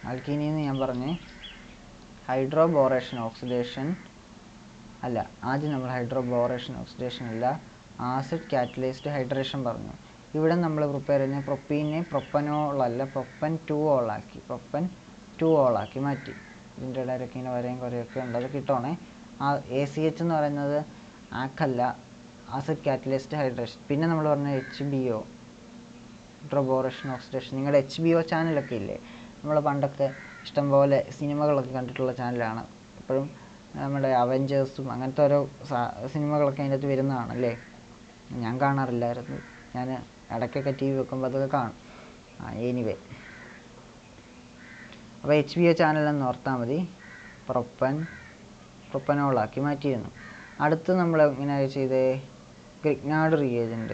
ആൽക്കീനി എന്ന് ഞാൻ പറഞ്ഞേ? ഹൈഡ്രോബോറേഷൻ ഓക്സിഡേഷൻ അല്ല, ആദ്യം നമ്മൾ ഹൈഡ്രോബോറേഷൻ ഓക്സിഡേഷൻ അല്ല, ആസിഡ് കാറ്റലൈസ്ഡ് ഹൈഡ്രേഷൻ പറഞ്ഞു. ഇവിടെ നമ്മൾ പ്രിപ്പയർ ചെയ്യുന്ന പ്രൊപ്പീനെ പ്രൊപ്പനോളല്ല, പ്രൊപ്പൻ 2 ഓളാക്കി മാറ്റി. ഇതിൻ്റെ ഇടയിലൊക്കെ ഇങ്ങനെ വരെയും കുറേയൊക്കെ ഉണ്ട്, അത് കിട്ടണേ. ACH എന്ന് പറയുന്നത് ആക്കല്ല, ആസിഡ് കാറ്റലൈസ്ഡ് ഹൈഡ്രേഷൻ. പിന്നെ നമ്മൾ പറഞ്ഞ HBO, ഹൈഡ്രോബോറേഷൻ ഓക്സിഡേഷൻ. നിങ്ങളുടെ HBO ചാനലൊക്കെ ഇല്ലേ? നമ്മൾ പണ്ടൊക്കെ ഇഷ്ടംപോലെ സിനിമകളൊക്കെ കണ്ടിട്ടുള്ള ചാനലാണ്. എപ്പോഴും നമ്മുടെ അവഞ്ചേഴ്സും അങ്ങനത്തെ ഓരോ സിനിമകളൊക്കെ അതിൻ്റെ അകത്ത് വരുന്നതാണല്ലേ. ഞാൻ കാണാറില്ലായിരുന്നു. ഞാൻ ഇടയ്ക്കൊക്കെ TV വെക്കുമ്പോൾ അതൊക്കെ കാണും. എനിവേ, അപ്പോൾ HBO ചാനലെന്ന് ഓർത്താൽ മതി. പ്രൊപ്പനോളാക്കി മാറ്റിയിരുന്നു. അടുത്ത് നമ്മൾ എങ്ങനെയാണ് ചെയ്തേ? ഗ്രിഗ്നാർഡ് റിയേജൻ്റ്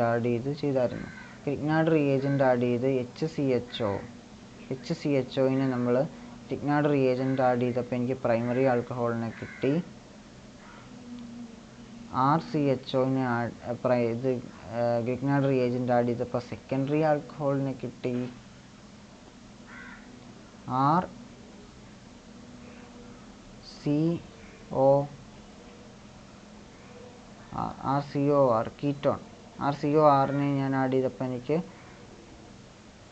ആഡ് ചെയ്തായിരുന്നു. ഗ്രിഗ്നാർഡ് റിയേജൻ്റ് ആഡ് ചെയ്ത് HCHOനെ നമ്മൾ ഗ്രിഗ്നാർഡ് റിയേജൻ്റ് ആഡ് ചെയ്തപ്പോൾ എനിക്ക് പ്രൈമറി ആൽക്കഹോളിനെ കിട്ടി. RCHOനെ ഇത് ഗ്രിഗ്നാർഡ് റിയേജൻ്റ് ആഡ് ചെയ്തപ്പോൾ സെക്കൻഡറി ആൽക്കഹോളിനെ കിട്ടി. RCOR ketone. RCORനെ ഞാൻ ആഡ് ചെയ്തപ്പോൾ എനിക്ക്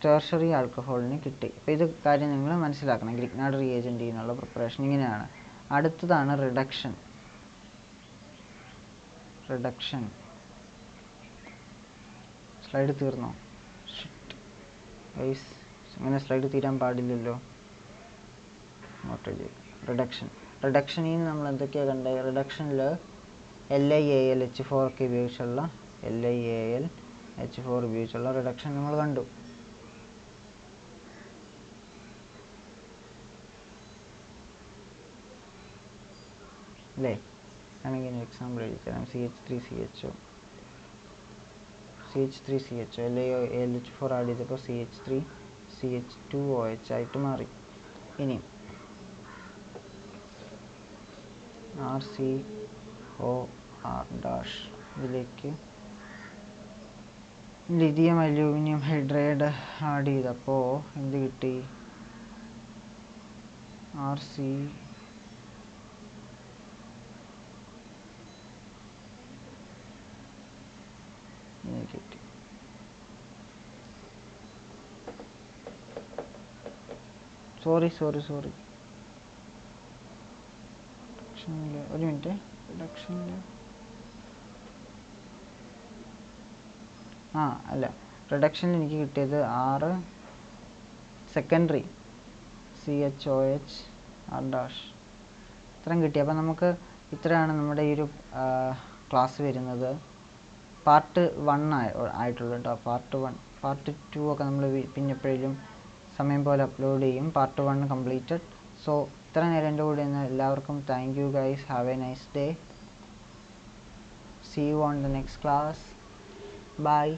ടെർഷറി ആൽക്കഹോളിനെ കിട്ടി. അപ്പോൾ ഇത് കാര്യം നിങ്ങൾ മനസ്സിലാക്കണം. ഗ്രിഗ്നാർഡ് റിയേജൻ്റ് എന്നുള്ള പ്രിപ്പറേഷൻ ഇങ്ങനെയാണ്. അടുത്തതാണ് റിഡക്ഷൻ. സ്ലൈഡ് തീർന്നോ? അങ്ങനെ സ്ലൈഡ് തീരാൻ പാടില്ലല്ലോ. റിഡക്ഷനിൽ നിന്ന് നമ്മൾ എന്തൊക്കെയാണ് കണ്ടത്? റിഡക്ഷനിൽ LiAlH4 ഒക്കെ ഉപയോഗിച്ചുള്ള റിഡക്ഷൻ നമ്മൾ കണ്ടു. അല്ലേ? ആണെങ്കിൽ എക്സാമ്പിൾ എഴുതിത്തരാം. CH3CHO LiAlH4 ആഡ് ചെയ്തപ്പോൾ CH3CH2OH ആയിട്ട് മാറി. ഇനി RCOR' ഇതിലേക്ക് ലിഥിയം അലൂമിനിയം ഹൈഡ്രൈഡ് ആഡ് ചെയ്തപ്പോൾ എന്ത് കിട്ടി? RC കിട്ടി. സോറി റിഡക്ഷനിൽ ഒരു മിനിറ്റ്. റിഡക്ഷനിൽ അല്ല, റിഡക്ഷനിൽ എനിക്ക് കിട്ടിയത് 6 സെക്കൻഡറി CHOH R' ഇത്രയും കിട്ടി. അപ്പം നമുക്ക് ഇത്രയാണ് നമ്മുടെ ഈ ഒരു ക്ലാസ് വരുന്നത്. പാർട്ട് 1 ആയിട്ടുള്ളൂ കേട്ടോ. പാർട്ട് 1 പാർട്ട് 2 ഒക്കെ നമ്മൾ പിന്നെ എപ്പോഴേലും സമയം പോലെ അപ്ലോഡ് ചെയ്യും. Part 1 completed. സോ ഇത്ര നേരം എൻ്റെ കൂടെ നിന്ന് എല്ലാവർക്കും thank you guys. Have A nice day. See you on the next class. Bye.